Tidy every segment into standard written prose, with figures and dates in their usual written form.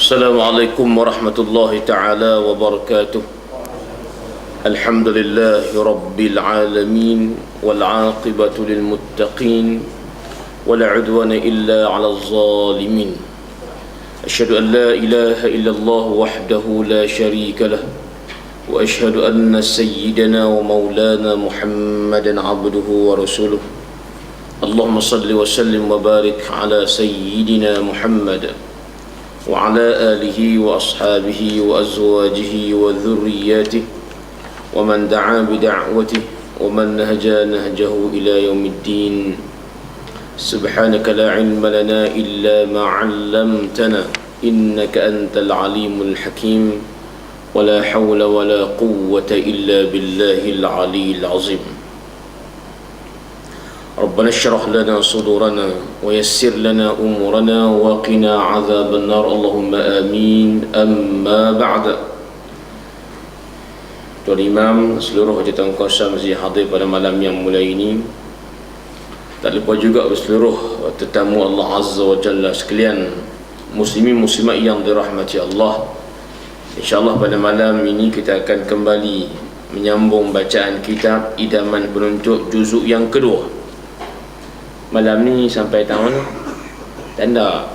Assalamualaikum warahmatullahi ta'ala wabarakatuh. Alhamdulillahi rabbil alamin, wal'aqibatu lilmuttaqin, wala udwana illa 'alal zalimin. Asyhadu an la ilaha illallah wahdahu la syarika lah, wa asyhadu anna sayyidana wa maulana Muhammadan 'abduhu wa rasuluh. Allahumma salli wa sallim wa barik ala sayyidina Muhammad wa ala alihi wa ashabihi wa azwajihi wa dhurriyyatihi wa man da'a bi da'watihi wa man nahja nahjahu ila yaumiddin. Subhanaka la ilma lana illa ma 'allamtana innaka antal alimul hakim, wa la hawla wa la quwwata illa billahil aliyyil azim. ربنا اشرح لنا صدورنا ويسر لنا أمورنا وقنا عذاب النار اللهم آمين. أما بعد. Tuan Imam, seluruh hajatan kuasa masih hadir pada malam yang mulai ini. Tak lupa juga seluruh tetamu Allah Azza wa Jalla sekalian, muslimin muslimat yang dirahmati Allah. InsyaAllah pada malam ini kita akan kembali menyambung bacaan kitab Idaman Penuntut juzuk yang kedua. Malam ni sampai tahun tanda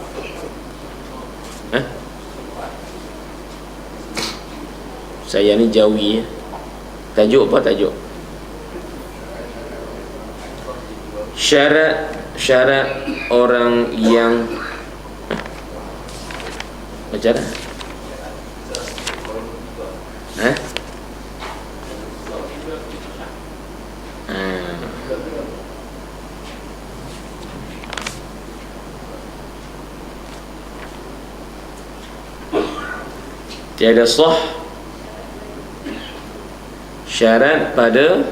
saya ni Jawi. Tajuk apa tajuk? Syarat orang yang macam mana? Tiada sah syarat pada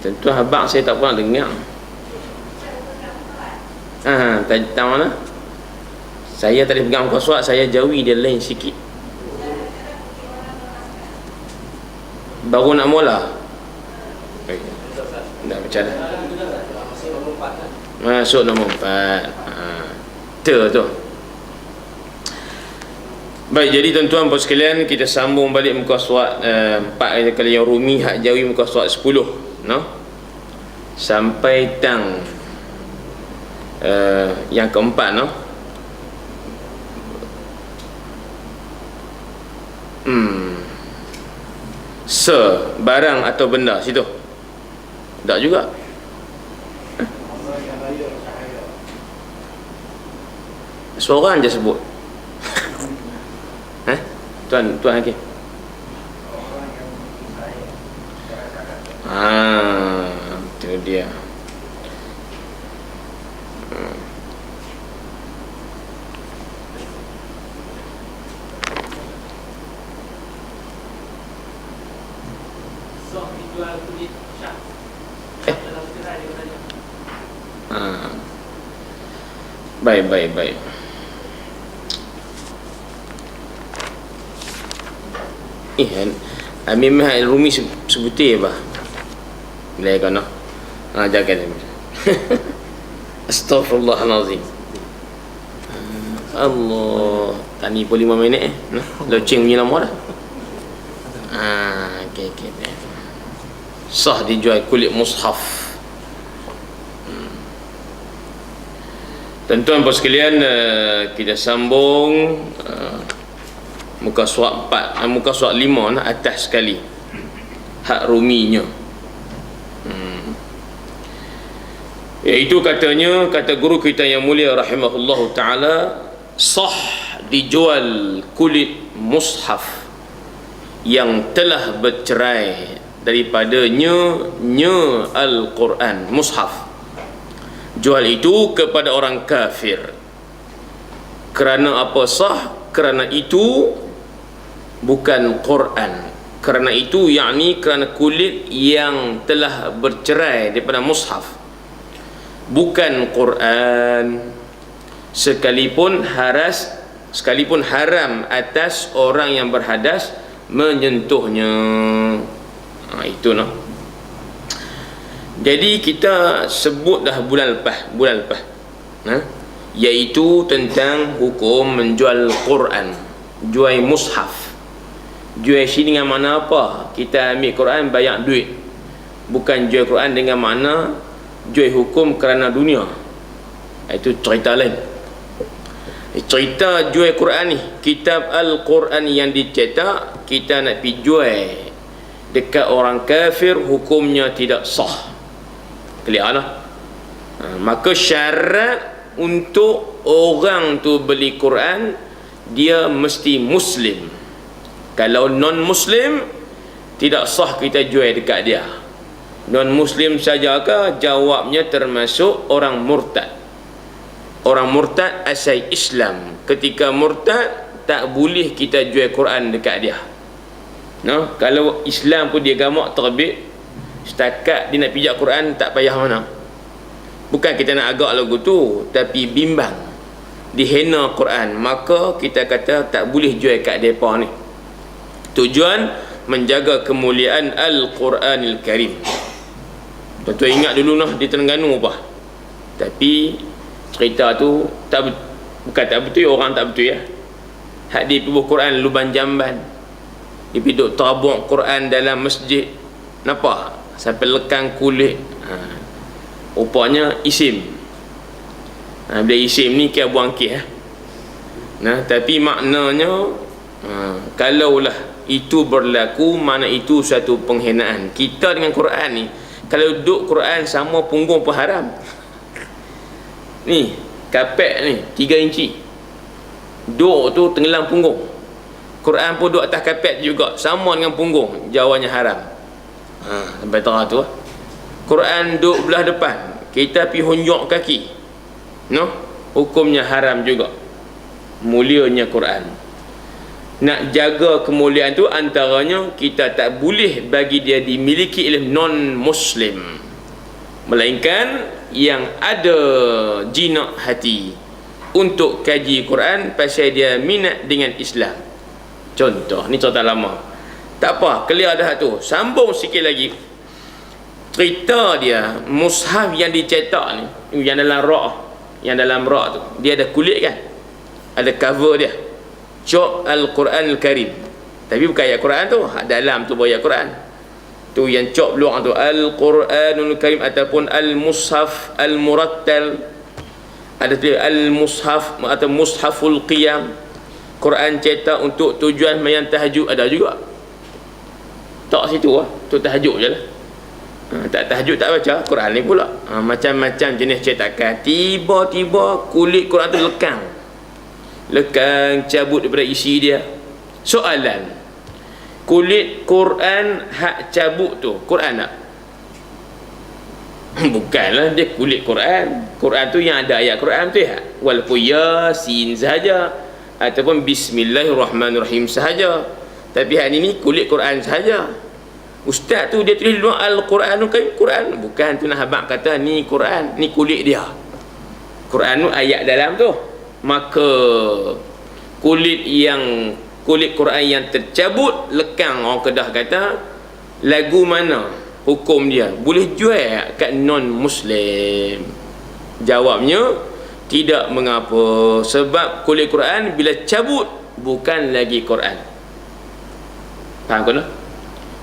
tentu habaq saya tak pernah dengar. Tahu mana? Saya tak boleh pegang muka surat, saya Jawi, dia lain sikit. Baru nak mula. Dah macam mana? Masuk nombor 4. Tu. Baik, jadi tuan-tuan puan sekalian, kita sambung balik muka surat 4 kali yang Rumi hak Jawi muka surat 10, no? Sampai tang yang keempat, no? Barang atau benda situ. Tak juga. Seorang je sebut. Tuan Hakim. Itu dia. Baik. Memang Rumi sebutir apa? Bila kau nak jaga dia. Astaghfirullahalazim. Allah, tani pun 5 minit loceng punya lama dah. Okay. Sah dijual kulit mushaf. Tuan-tuan sekalian, kita sambung muka surat 4, muka surat 5 atas sekali hak Ruminya. Iaitu katanya, kata guru kita yang mulia rahimahullahu ta'ala, sah dijual kulit mushaf yang telah bercerai daripadanya Al-Quran, mushaf. Jual itu kepada orang kafir. Kerana apa sah? Kerana itu bukan Quran. Kerana itu yakni kerana kulit yang telah bercerai daripada mushaf, bukan Quran. Sekalipun haram atas orang yang berhadas menyentuhnya. Itu noh. Jadi kita sebut dah bulan lepas iaitu tentang hukum menjual Quran, jual mushaf. Jual sini dengan makna apa? Kita ambil Quran bayar duit. Bukan jual Quran dengan makna jual hukum kerana dunia. Itu cerita lain. Cerita jual Quran ni, kitab Al-Quran yang dicetak, kita nak pergi jual dekat orang kafir, hukumnya tidak sah. Clear lah. Maka syarat untuk orang tu beli Quran, dia mesti Muslim. Kalau non-Muslim, tidak sah kita jual dekat dia. Non-Muslim saja ke? Jawabnya termasuk orang murtad. Orang murtad asal Islam. Ketika murtad, tak boleh kita jual Quran dekat dia. No? Kalau Islam pun dia gamak terbit, setakat dia nak pijak Quran, tak payah mana. Bukan kita nak agak lagu tu, tapi bimbang dihina Quran, maka kita kata tak boleh jual kat depa ni. Tujuan menjaga kemuliaan Al-Quranil Karim. Tuan-tuan ingat dulu nah di Terengganu apa? Tapi cerita tu bukan tak betul, orang tak betul ya. Hak di pubuh Quran lubang jamban. Dia duduk tabung Quran dalam masjid. Nampak? Sampai lekang kulit. Rupanya isim. Bila isim ni kira buang kih. Tapi maknanya kalaulah itu berlaku, mana itu satu penghinaan. Kita dengan Quran ni, kalau duduk Quran sama punggung pun haram. Ni kapek ni 3 inci, duduk tu tenggelam punggung. Quran pun duduk atas kapek juga, sama dengan punggung, jawabannya haram. Sampai terang tu Quran duduk belah depan, kita pergi hunjuk kaki, hukumnya haram juga. Mulianya Quran. Nak jaga kemuliaan tu, antaranya kita tak boleh bagi dia dimiliki oleh non-Muslim, melainkan yang ada jinak hati untuk kaji Quran pasal dia minat dengan Islam. Contoh, ni cerita lama. Tak apa, clear dah tu. Sambung sikit lagi. Cerita dia, mushaf yang dicetak ni, yang dalam rak tu, dia ada kulit kan? Ada cover dia. Cop Al-Quranil Karim. Tapi bukan ayat Quran tu, dalam tu ayat Quran. Tu yang cop luar tu Al-Quranul Karim ataupun Al-Mushaf Al-Murattal. Ada tu Al-Mushaf atau Mushaful Qiyam. Quran cetak untuk tujuan mayang tahajud, ada juga. Tak situ lah, tu tahajud je lah. Tak tahajud tak baca Quran ni pula. Macam-macam jenis cetakan. Tiba-tiba kulit Quran tu lekang cabut daripada isi dia. Soalan, kulit Quran hak cabut tu Quran tak? Bukanlah, dia kulit Quran. Quran tu yang ada ayat Quran tu ya, walaupun Yasin sahaja ataupun Bismillahirrahmanirrahim sahaja. Tapi hari ni kulit Quran sahaja. Ustaz tu dia tulis luar Al-Quranul Karim, Quran bukan tu, nak habaq kata ni Quran, ni kulit dia. Quran tu ayat dalam tu. Maka kulit Quran yang tercabut lekang, orang Kedah kata lagu mana hukum dia? Boleh jual kat non-Muslim? Jawabnya tidak mengapa, sebab kulit Quran bila cabut bukan lagi Quran. Faham ke tak?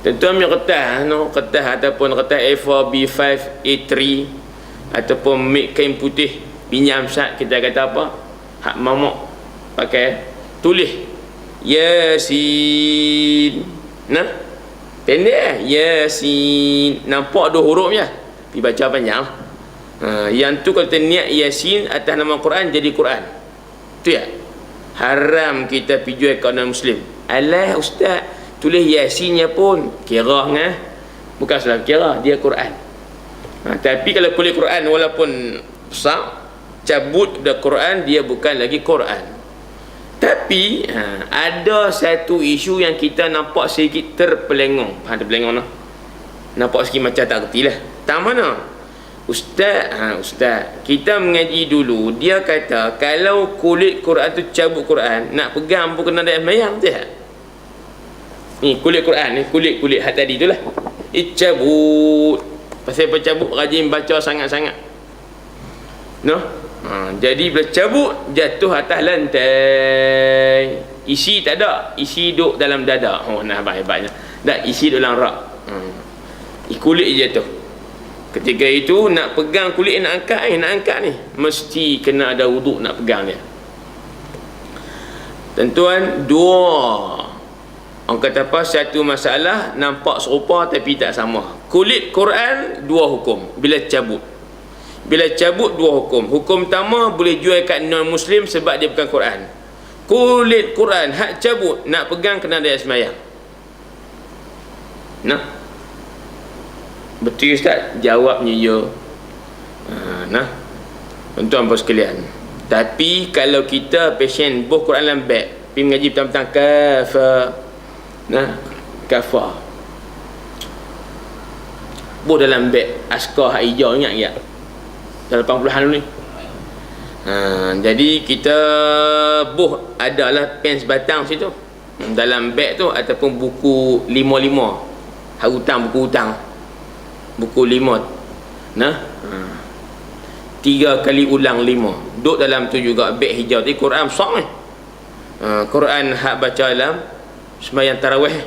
Tentu ambil kertas ataupun kertas A4, B5, A3 ataupun make kain putih pinjam sat, kita kata apa, hak mamak pakai, tulis Yasin, pendek Yasin, nampak 2 huruf je, pergi baca panjang. Yang tu kalau kita niat Yasin atas nama Quran, jadi Quran tu ya. Haram kita pergi jual kat non Muslim. Alah ustaz, tulis Yasinnya pun kira bukan salah kira, dia Quran. Tapi kalau kulit Quran walaupun besar, cabut dari Quran, dia bukan lagi Quran. Tapi ada satu isu yang kita nampak sedikit terpelengong. Terpelengong lah, nampak sikit macam tak kerti lah. Tak mana Ustaz, kita mengaji dulu, dia kata kalau kulit Quran tu cabut Quran, nak pegang pun kena ada mayang tu ya. Ni kulit Quran ni, kulit hak tadi tu lah, cabut. Pasal pencabut rajin baca sangat-sangat. No? Jadi bila cabut jatuh atas lantai. Isi tak ada, isi duduk dalam dada. Nah hebatnya. Tak, isi duduk dalam rak. Kulit jatuh. Ketika itu nak pegang kulit, nak angkat ni, mesti kena ada wuduk nak pegang dia. Tuan-tuan, dua. Orang kata apa? Satu masalah nampak serupa tapi tak sama. Kulit Quran dua hukum bila cabut. Bila cabut dua hukum. Hukum pertama boleh jual kat non-muslim sebab dia bukan Quran. Kulit Quran hak cabut nak pegang kena ada sembahyang. Nah. Betul Ustaz? Jawabnya ya. Nah. Tuan-tuan bos sekalian. Tapi kalau kita pasien buh Quran dalam beg, pergi mengaji petang-petang kafar. Buh dalam beg askar hak hijau, ingat tak? Dalam 80-an ni. Jadi kita buh adalah pen sebatang situ. Dalam beg tu ataupun buku 55. Hak hutang, buku hutang. Buku 5. 3 kali ulang 5. Duduk dalam tu juga beg hijau tu. Quran besar ni. Quran hak baca dalam sembahyang tarawih.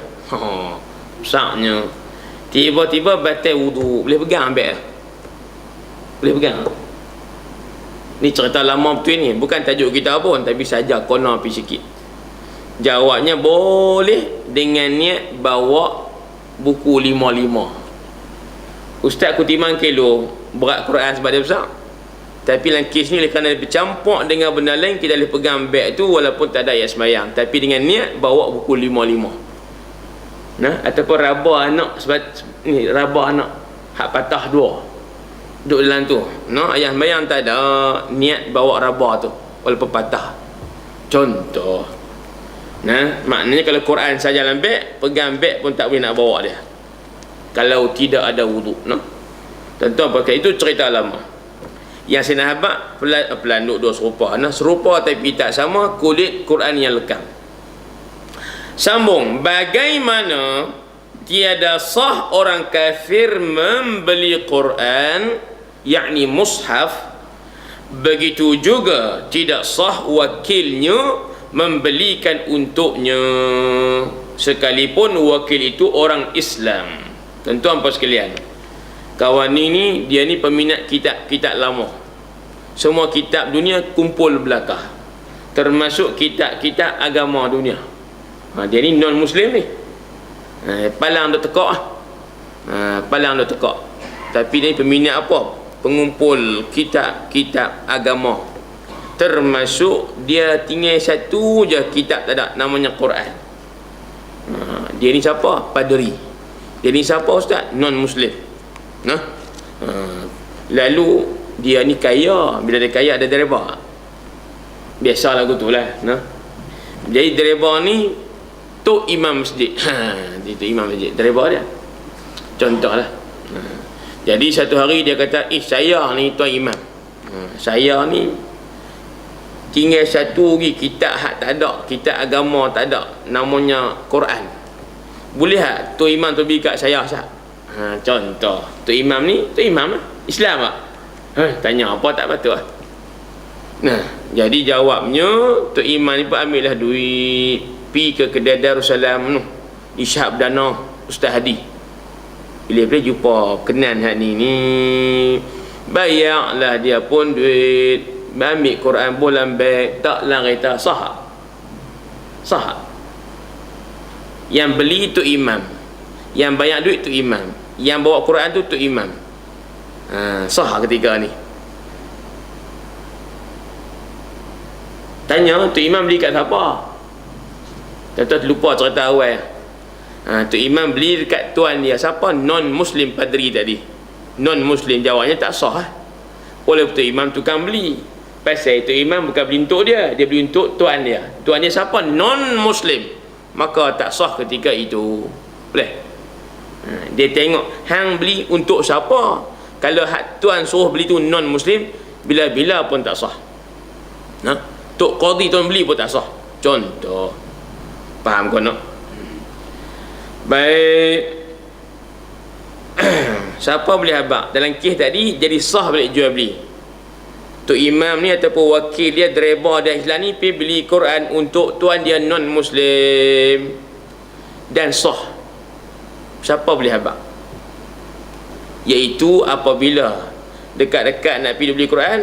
Besarnya. Tiba-tiba batal wudu. Boleh pegang beg? Boleh pegang? Ni cerita lama betul ni. Bukan tajuk kita pun, tapi saja kono pergi sikit. Jawabnya boleh dengan niat bawa buku 55. Ustaz kutiman kilo berat Quran sebab dia besar. Tapi dalam kes ni kerana dia bercampur dengan benda lain, kita boleh pegang beg tu walaupun tak ada ayat sembahyang, tapi dengan niat bawa buku 55. Ataupun rabah anak sebab ni rabah anak hak patah dua. Duduk dalam tu. Ayat sembahyang tak ada, niat bawa rabah tu walaupun patah. Contoh. Maknanya kalau Quran saja dalam beg, pegang beg pun tak boleh nak bawa dia. Kalau tidak ada wuduk. Tuan-tuan pakai itu cerita lama. Yang saya nak habak pelanduk dua serupa. Serupa tapi tak sama, kulit Quran yang lekang. Sambung. Bagaimana tiada sah orang kafir membeli Quran, yakni mushaf, begitu juga tidak sah wakilnya membelikan untuknya, sekalipun wakil itu orang Islam. Tuan-tuan puan sekalian, kawan ni dia ni peminat kitab-kitab lama. Semua kitab dunia kumpul belakang, termasuk kitab-kitab agama dunia. Dia ni non muslim ni. Palang duk tekak. Palang duk tekak. Tapi dia peminat apa? Pengumpul kitab-kitab agama. Termasuk dia tinggal satu je kitab tak ada, namanya Quran. Dia ni siapa? Padri. Dia ni siapa Ustaz? Non muslim. Lalu dia ni kaya. Bila dia kaya ada dereba. Biasa lagu tu lah. Jadi dereba ni Tok Imam Masjid. Dia Tok Imam Masjid, dereba dia. Contoh lah. Jadi satu hari dia kata, saya ni Tuan Imam, saya ni tinggal satu lagi kitab hak tak ada, kitab agama tak ada, namanya Quran. Boleh tak Tok Imam tu beri kat saya Ustaz? Contoh. Tok Imam ni Tok Imam lah, Islam tak? Tanya apa tak patut lah. Jadi jawabnya Tok Imam ni pun ambil lah duit, pergi ke kedai Darussalam tu, Isyhab Dana Ustaz Hadi. Bila jumpa kenan hak ni bayarlah dia pun duit, ambil Quran bolam beg, tak lah kata sah. Yang beli tu imam, yang bayar duit tu imam, yang bawa Quran tu imam. Sah ketika ni. Tanya tu imam beli kat siapa? Tuan-tuan lupa cerita awal. Tu imam beli dekat tuan dia. Siapa? Non muslim padri tadi. Non muslim, jawabnya tak sah. Oleh tu imam tukang beli. Pasal tu imam bukan beli untuk dia, dia beli untuk tuan dia. Tuan dia siapa? Non muslim. Maka tak sah ketika itu. Boleh? Dia tengok hang beli untuk siapa. Kalau hak tuan suruh beli tu non muslim, bila-bila pun tak sah. Tok qadi tuan beli pun tak sah. Contoh. Faham kau nak? Baik. Siapa boleh habaq? Dalam kes tadi jadi sah balik jual beli. Tok imam ni ataupun wakil dia, driver dia Islam ni pergi beli Quran untuk tuan dia non muslim dan sah. Siapa boleh habaq? Iaitu apabila dekat-dekat nak pergi beli Quran,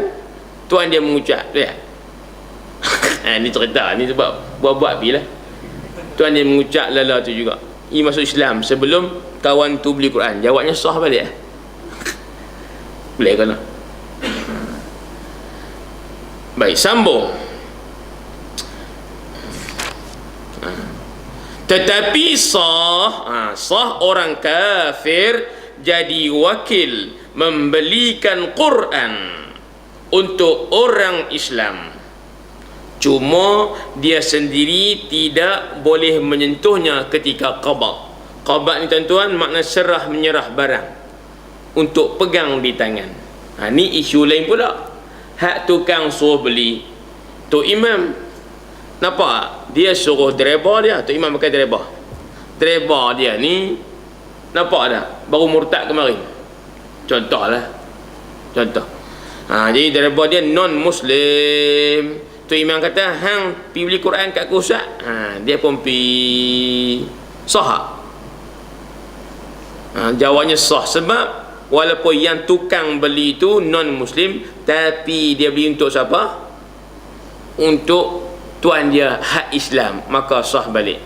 tuan dia mengucap, lihat. Ni cerita ni sebab buat-buat pergi lah. Tuan dia mengucap lala tu juga. Ia masuk Islam sebelum kawan tu beli Quran. Jawabnya sah balik. Boleh ke tak? Baik, sambung. Tetapi sah orang kafir jadi wakil membelikan Quran untuk orang Islam. Cuma dia sendiri tidak boleh menyentuhnya ketika qabad. Qabad ni tuan-tuan makna serah menyerah barang untuk pegang di tangan. Ni isu lain pula. Hak tukang suruh beli, tok imam nampak dia suruh driver dia, tok imam pakai driver. Driver dia ni nampak dah baru murtad kemarin. Contohlah. Contoh. Jadi driver dia non muslim. Tu imam kata, hang pergi beli Quran kat aku Ustaz. Dia pun pergi sah. Jawabnya sah sebab walaupun yang tukang beli tu non muslim, tapi dia beli untuk siapa? Untuk tuan dia hak Islam, maka sah balik.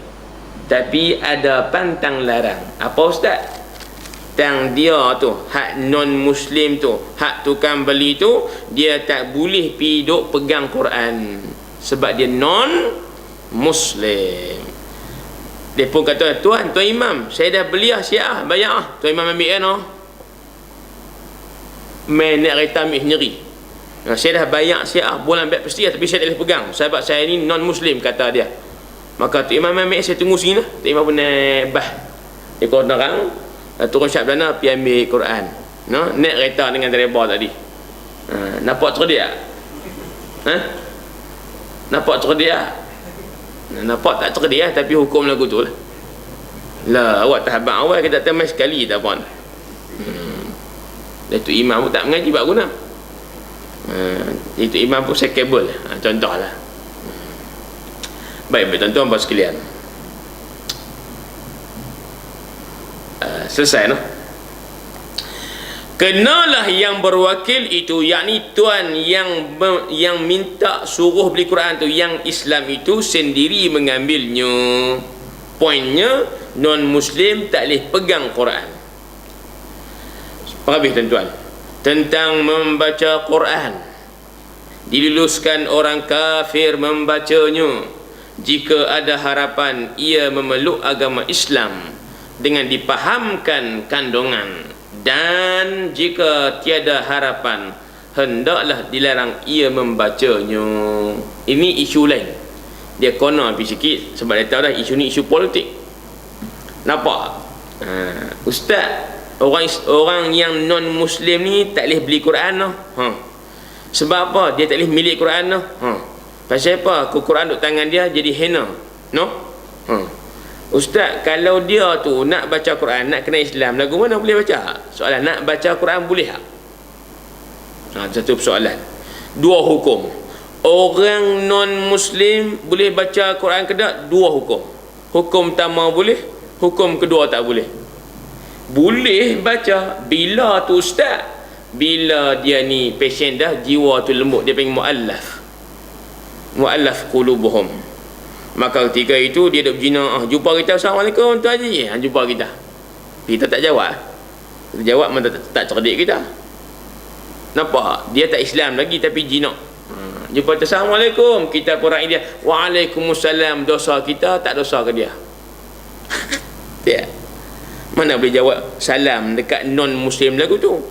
Tapi ada pantang larang. Apa Ustaz? Tang dia tu, hak non muslim tu, hak tukang beli tu, dia tak boleh pergi duk pegang Quran sebab dia non muslim. Dia pun kata, tuan imam, saya dah beli syiah, bayar. Tuan imam ambil kan? Main nak kereta ambil sendiri. Saya dah bayar syiah bulan baik pasti, tapi saya tak boleh pegang sebab saya ni non muslim, kata dia. Maka tu imam ambil, saya tunggu sini lah. Tu imam pun naik bah dia kau orang turun Syab Dana pergi ambil Quran, naik kereta dengan driver tadi. Nampak cerdik tak? Nampak cerdik tak? Nampak tak cerdik lah, tapi hukum lagu tu lah. Awak tak habang awal, kita temai sekali tak apa. Itu imam pun tak mengaji buat guna. Itu imam pun sekebel. Contohlah. Baik, tuan-tuan dan sekalian. Selesai kenalah yang berwakil itu, yakni tuan yang minta suruh beli Quran tu, yang Islam itu sendiri mengambilnya. Poinnya, non muslim tak boleh pegang Quran. Habis tuan-tuan, tentang membaca Quran, diluluskan orang kafir membacanya jika ada harapan ia memeluk agama Islam dengan dipahamkan kandungan, dan jika tiada harapan hendaklah dilarang ia membacanya. Ini isu lain, dia kono pergi sikit sebab dia tahu dah isu ni isu politik. Nampak? Ustaz, orang yang non muslim ni tak boleh beli Quran sebab apa? Dia tak boleh milik Quran pasal apa? Quran duk tangan dia jadi hina. Ustaz, kalau dia tu nak baca Quran, nak kena Islam, lagu mana boleh baca? Soalan, nak baca Quran boleh tak? Satu persoalan. Dua hukum. Orang non-muslim boleh baca Quran ke tak? Dua hukum. Hukum pertama boleh, hukum kedua tak boleh. Boleh baca. Bila tu Ustaz? Bila dia ni pasien dah, jiwa tu lembut, dia panggil mu'allaf. Mu'allaf qulubuhum. Maka ketika itu dia duduk berzina, jumpa kita, Assalamualaikum Tuan Haji, jumpa kita. Kita tak jawab. Kita jawab mana tak cerdik kita. Nampak? Dia tak Islam lagi tapi zina. Jumpa kita, Assalamualaikum, kita pun rakyat dia, Waalaikumsalam, dosa kita tak dosa ke dia? Ya. Mana boleh jawab salam dekat non muslim lagu tu?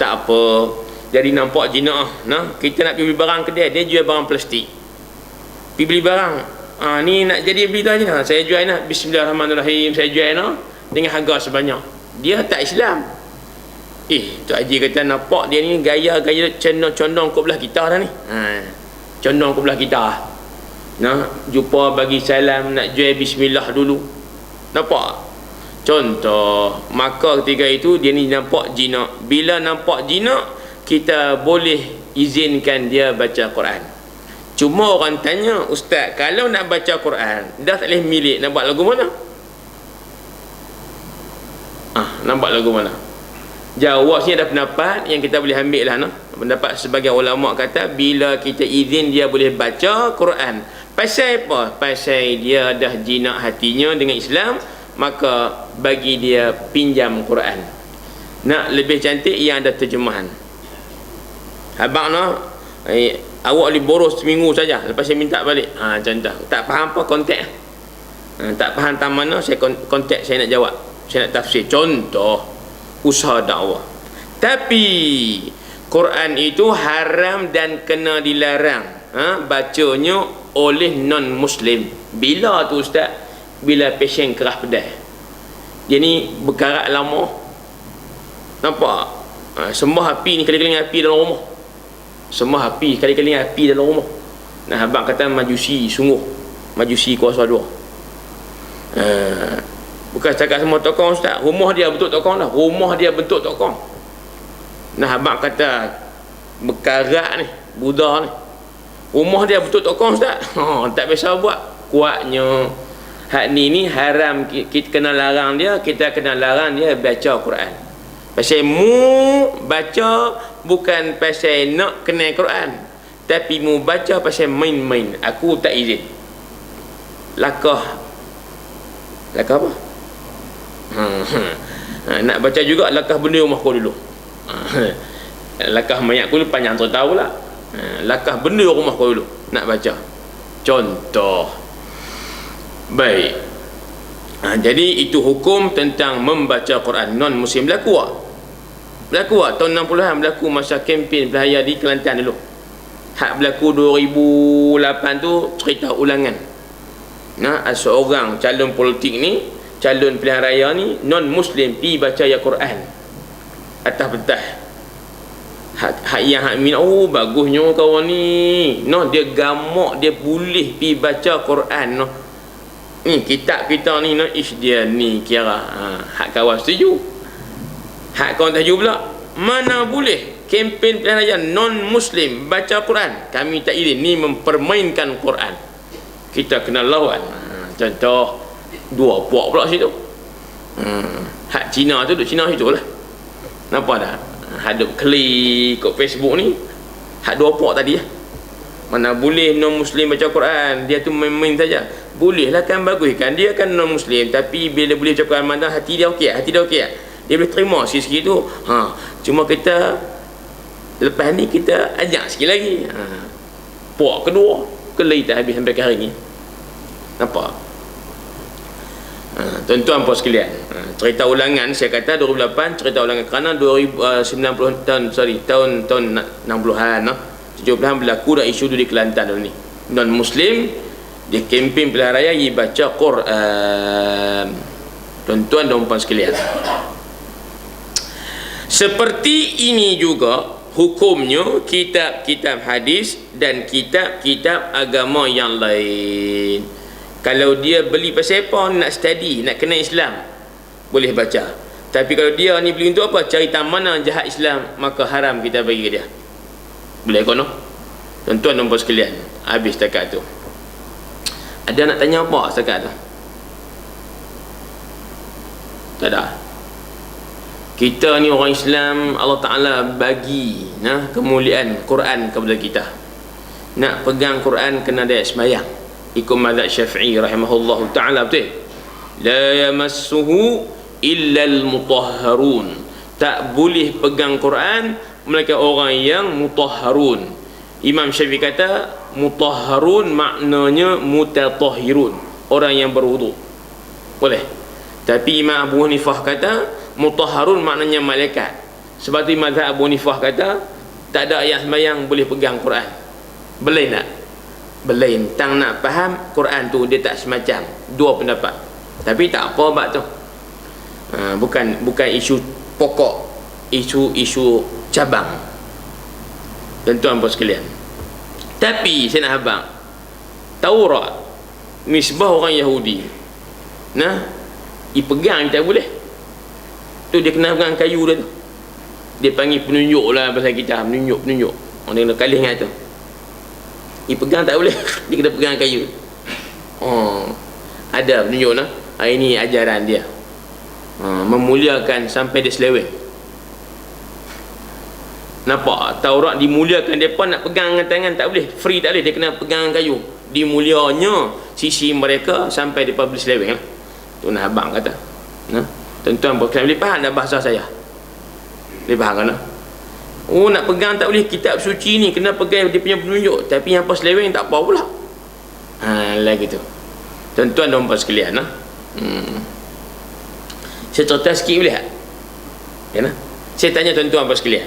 Tak apa. Jadi nampak zina. Kita nak pergi beli barang ke dia jual barang plastik. Pergi beli barang. Ni nak jadi beli tu aja. Saya jual Bismillahirrahmanirrahim, saya jual dengan harga sebanyak. Dia tak Islam. Tok Haji kata, nampak dia ni gaya-gaya condong ke belah kita dah ni. Condong ke belah kita. Jumpa bagi salam, nak jual bismillah dulu. Nampak? Contoh, maka ketika itu dia ni nampak jinak. Bila nampak jinak, kita boleh izinkan dia baca Quran. Cuma orang tanya, ustaz, kalau nak baca Quran dah tak boleh milik, nak buat lagu mana? Nak buat lagu mana? Jawab sini ada pendapat yang kita boleh ambil lah, no? Pendapat sebagai ulama kata bila kita izin dia boleh baca Quran. Pasal apa? Pasal dia dah jinak hatinya dengan Islam, maka bagi dia pinjam Quran. Nak lebih cantik yang ada terjemahan. Abang no, awak boleh boros seminggu saja, lepas saya minta balik. Contoh, tak faham apa konteks, tak faham tam mana, saya konteks, saya nak jawab, saya nak tafsir. Contoh, usaha dakwah. Tapi Quran itu haram dan kena dilarang bacanya oleh non muslim. Bila tu ustaz? Bila pesen kerah pedas. Dia ni berkarat lama. Nampak? Sembah api ni kali-kali api dalam rumah. Sembah api kali-kali api dalam rumah. Nah, abang kata majusi sungguh. Majusi kuasa dua. Bukan cakap semua tokong ustaz. Rumah dia bentuk tokong lah. Rumah dia bentuk tokong. Nah, abang kata berkarat ni, Buddha ni, rumah dia bentuk tokong ustaz. Tak biasa buat. Kuatnya hak ni haram, kita kena larang dia. Kita kena larang dia baca Quran. Pasal mu baca bukan pasal nak kenal Quran, tapi mu baca pasal main-main. Aku tak izin. Lakah apa? Nak baca juga lakah benda rumah kau dulu. Lakah mayat kau dulu panjang tu tahu lah. Lakah benda rumah kau dulu nak baca. Contoh. Baik. Jadi itu hukum tentang membaca Quran. Non muslim berlaku tahun 60-an, berlaku masa kempen Belahaya di Kelantan dulu. Hak berlaku 2008 tu cerita ulangan. Seorang calon politik ni, calon pilihan raya ni, non muslim pi baca ayat Quran atas pentah. Hak yang hak min, bagusnya kawan ni. Dia gamak, dia boleh pi baca Quran. Ni kitab kita ni, dia ni kira hak kawan setuju. Hak kawan tak setuju pula. Mana boleh kempen pilihan raya non muslim baca Quran. Kami tak izin, ni mempermainkan Quran. Kita kena lawan. Contoh, dua puak pula situ. Hak Cina tu duk Cina situ lah. Nampak dah? Hadap klik kat Facebook ni, hak dua puak tadi lah. Mana boleh non muslim baca Quran, dia tu main-main saja. Boleh lah kan, bagus kan, dia kan non muslim, tapi bila boleh baca Quran mana hati dia okey, dia boleh terima sikit-sikit tu. Cuma kita lepas ni kita ajak sikit lagi. Puak kedua kelai tak habis sampai ke hari ni. Nampak? Tuan-tuan puan sekalian, cerita ulangan saya kata 2008 cerita ulangan kerana 2090 tahun 60-an 70-an berlaku dah isu tu di Kelantan dulu ni. Non muslim dia kempen pilihan raya dia baca Quran. Tuan-tuan dan puan sekalian, seperti ini juga hukumnya kitab-kitab hadis dan kitab-kitab agama yang lain. Kalau dia beli pasal apa, nak study, nak kenal Islam, boleh baca. Tapi kalau dia ni beli untuk apa, cari mana jahat Islam, maka haram kita bagi ke dia. Boleh kono? Tuan-tuan dan puan sekalian, habis setakat tu. Ada nak tanya apa setakat tu? Tak ada. Kita ni orang Islam, Allah Ta'ala bagi kemuliaan Quran kepada kita. Nak pegang Quran kena ada sembahyang. Ikut mazhab Syafi'i rahimahullahu ta'ala, betul? La yamassuhu illa al-mutahharun. Tak boleh pegang Quran melainkan orang yang mutahharun. Imam Syafi'i kata mutahharun maknanya mutatahhirun, orang yang berwudu. Boleh. Tapi Imam Abu Hanifah kata mutahharun maknanya malaikat. Sebab tu mazhab Abu Hanifah kata tak ada ayat sembahyang boleh pegang Quran. Boleh tak? Boleh. Tang nak faham Quran tu dia tak semacam. Dua pendapat. Tapi tak apa bab tu. Bukan isu pokok, isu cabang. Tuan-tuan puan sekalian. Tapi saya nak abang, Taurat misbah orang Yahudi. Pegang tak boleh. Tu dia kena pegang kayu dia tu. Dia panggil penunjuk lah bahasa kita, penunjuk. Orang dia kena kalih ingat tu. Pegang tak boleh. Dia kena pegang kayu. Ada penunjuk lah. Ini ajaran dia. Memuliakan sampai dia seleweng. Nampak? Taurat dimuliakan. Mereka nak pegang dengan tangan tak boleh. Free tak boleh. Dia kena pegang kayu. Dimulianya sisi mereka sampai dia boleh seleweng lah. Tu nak abang kata. Tuan-tuan boleh faham tak bahasa saya? Boleh faham kan? Nak pegang tak boleh. Kitab suci ni kena pegang dia punya penunjuk. Tapi yang pas seleweng tak apa pula. Lagi tu. Tuan-tuan dan puan sekalian, saya cerita sikit boleh tak? Saya tanya tuan-tuan dan puan sekalian,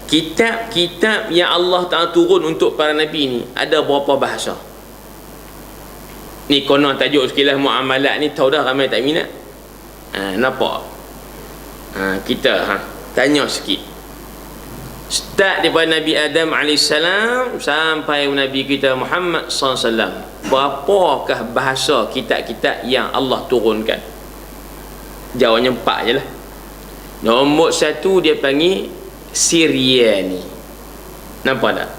kitab-kitab yang Allah Ta'ala turun untuk para Nabi ni ada berapa bahasa? Ni konon tajuk sekilas muamalat ni, tahu dah ramai tak minat. Nampak? Kita tanya sikit. Start daripada Nabi Adam AS sampai Nabi kita Muhammad SAW, berapakah bahasa kitab-kitab yang Allah turunkan? Jawabnya 4 je lah. Nombor 1 dia panggil Syriani. Nampak tak?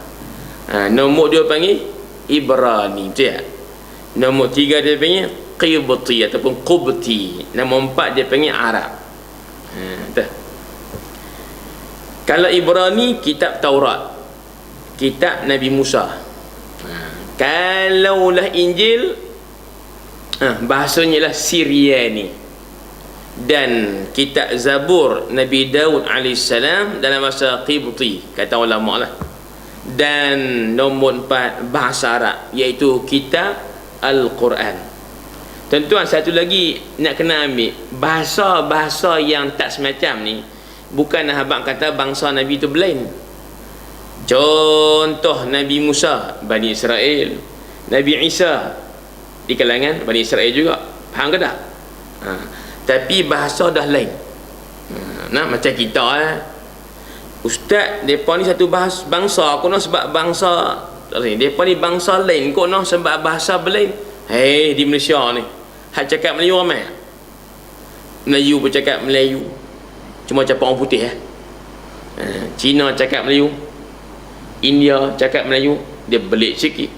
Nombor 2 panggil Ibrani. Betul tak? Nombor 3 dia panggil Qibti ataupun Qubti. Nombor 4 dia panggil Arab. Betul. Kalau Ibrani, kitab Taurat, kitab Nabi Musa. Kalaulah Injil, bahasanya lah Syriani. Dan kitab Zabur Nabi Daud AS dalam bahasa Qibti, kata ulama lah. Dan nombor 4 bahasa Arab, iaitu kitab Al-Quran. Tuan-tuan, satu lagi nak kena ambil bahasa-bahasa yang tak semacam ni. Bukan abang kata bangsa Nabi itu belain. Contoh Nabi Musa, Bani Israel. Nabi Isa, di kalangan Bani Israel juga. Faham ke tak? Tapi bahasa dah lain. Macam kita Ustaz, mereka ni satu bangsa, kono sebab bangsa, mereka ni bangsa lain, kono sebab bahasa belain. Di Malaysia ni hak cakap Melayu ramai. Melayu bercakap Melayu, cuma cakap orang putih. Cina cakap Melayu, India cakap Melayu, dia belik sikit.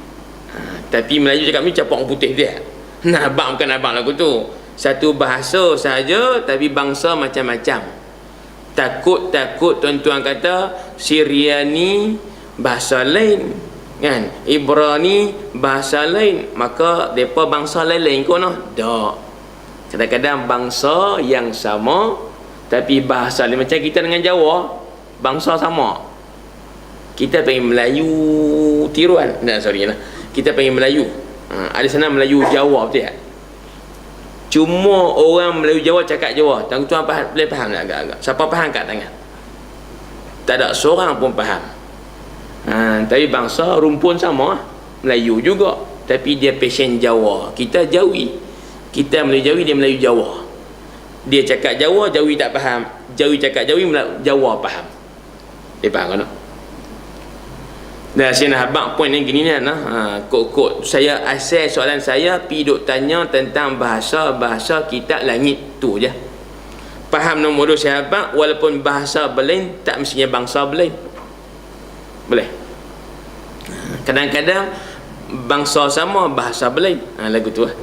Tapi Melayu cakap Melayu, cakap orang putih dia. Abang bukan abang lagu tu. Satu bahasa saja tapi bangsa macam-macam. Takut tuan-tuan kata Syriani bahasa lain, kan? Ibrani bahasa lain, maka depa bangsa lain-lain kono. Tak. Kadang-kadang bangsa yang sama tapi bahasa lain. Macam kita dengan Jawa, bangsa sama. Kita panggil Melayu tiruan. Kita panggil Melayu. Ada sana Melayu Jawa, betul tak? Cuma orang Melayu Jawa cakap Jawa. Tuan-tuan boleh faham tak agak-agak? Siapa faham kat tangan? Tak ada seorang pun faham. Tapi bangsa rumpun sama, Melayu juga, tapi dia passion Jawa. Kita Jawi. Kita Melayu Jawi, dia Melayu Jawa. Dia cakap Jawa, Jawi tak faham. Jawi cakap Jawi, Jawa faham. Dia faham kan? Dah saya nak abang point yang gini ni kod saya asal soalan saya pi duk tanya tentang bahasa kitab langit tu je. Faham nombor 2 saya abang, walaupun bahasa belain tak mestinya bangsa belain. Boleh. Kadang-kadang bangsa sama bahasa belain. Lagu tu lah.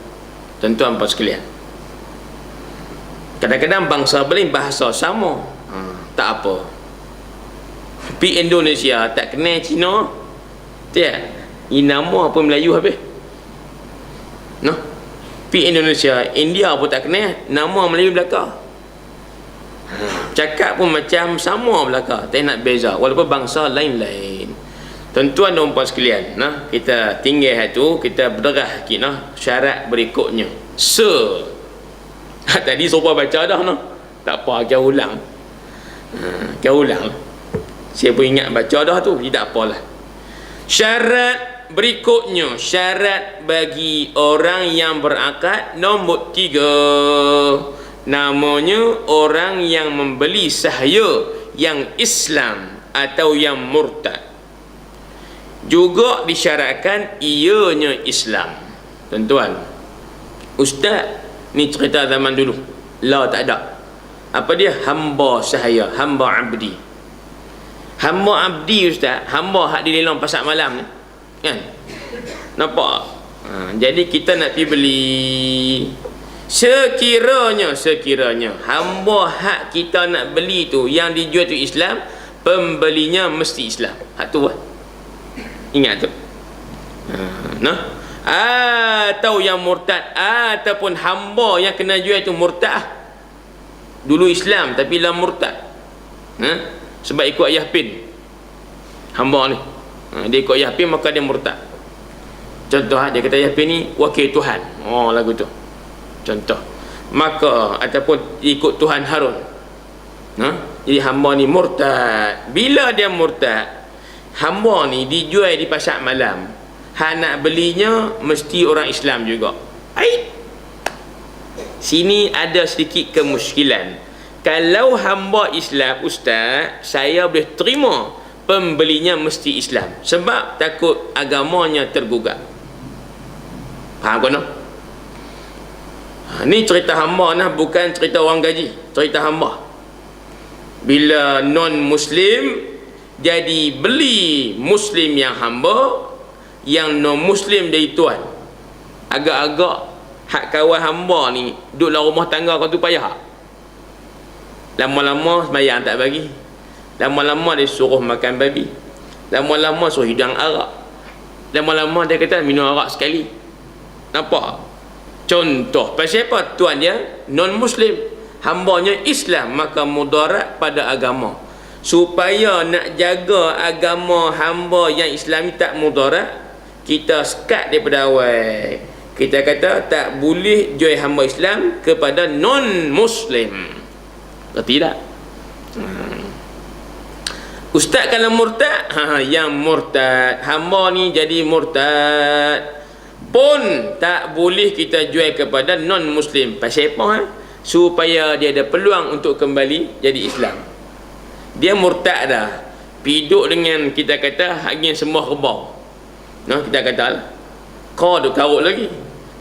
Tuan-tuan puan sekalian. Kadang-kadang bangsa belain bahasa sama. Tak apa. Pi Indonesia tak kenal Cina. Tak. Ini nama apa Melayu habis. Pi Indonesia, India pun tak kenal, nama Melayu belaka. Cakap pun macam sama belaka, tak nak beza walaupun bangsa lain-lain. Tuan-tuan dan puan sekalian, kita tinggal tu, kita berderah sikit syarat berikutnya. Tadi serupa baca dah tak apa, kita ulang. Kita ulang. Saya pun ingat baca dah tu, tidak apalah. Syarat berikutnya, syarat bagi orang yang berakad nombor 3, namanya orang yang membeli sahaya yang Islam atau yang murtad. Juga disyaratkan ianya Islam. Tuan-tuan, Ustaz, Ni cerita zaman dulu. La tak ada. Apa dia? Hamba sahaya, hamba abdi. Hamba abdi ustaz, hamba hak di lelang pasar malam ni. Kan? Nampak? Jadi kita nak pergi beli, sekiranya hamba hak kita nak beli tu yang dijual tu Islam, pembelinya mesti Islam. Hak tu lah. Ingat tu. Nah. Atau yang murtad, ataupun hamba yang kena jual itu murtad, dulu Islam tapi lah murtad, sebab ikut ayah pin hamba ni, dia ikut ayah pin maka dia murtad. Contoh dia kata ayah pin ni wakil Tuhan, lagu tu contoh. Maka ataupun ikut Tuhan Harun, jadi hamba ni murtad. Bila dia murtad, hamba ni dijual di pasar malam, nak belinya mesti orang Islam juga. Sini ada sedikit kemuskilan. Kalau hamba Islam ustaz, saya boleh terima pembelinya mesti Islam, sebab takut agamanya tergugat. Faham kan? Ni cerita hamba nah, bukan cerita orang gaji, cerita hamba. Bila non muslim jadi beli muslim yang hamba, yang non muslim dari tuan, agak-agak hak kawan hamba ni duduk dalam rumah tangga kau tu payah. Lama-lama sembahyang tak bagi, lama-lama dia suruh makan babi, lama-lama suruh hidang arak, lama-lama dia kata minum arak sekali. Nampak? Contoh pasal apa? Tuan dia non muslim, hambanya Islam, maka mudarat pada agama. Supaya nak jaga agama hamba yang Islam tak mudarat, kita sekat daripada awal. Kita kata tak boleh jual hamba Islam kepada non-Muslim. Berarti tak? Ustaz kalau murtad, yang murtad, hamba ni jadi murtad pun tak boleh kita jual kepada non-Muslim. Pasal apa? Supaya dia ada peluang untuk kembali jadi Islam. Dia murtad dah, piduk dengan kita kata hangin sembah rebau. Kita kata kau ada karut lagi,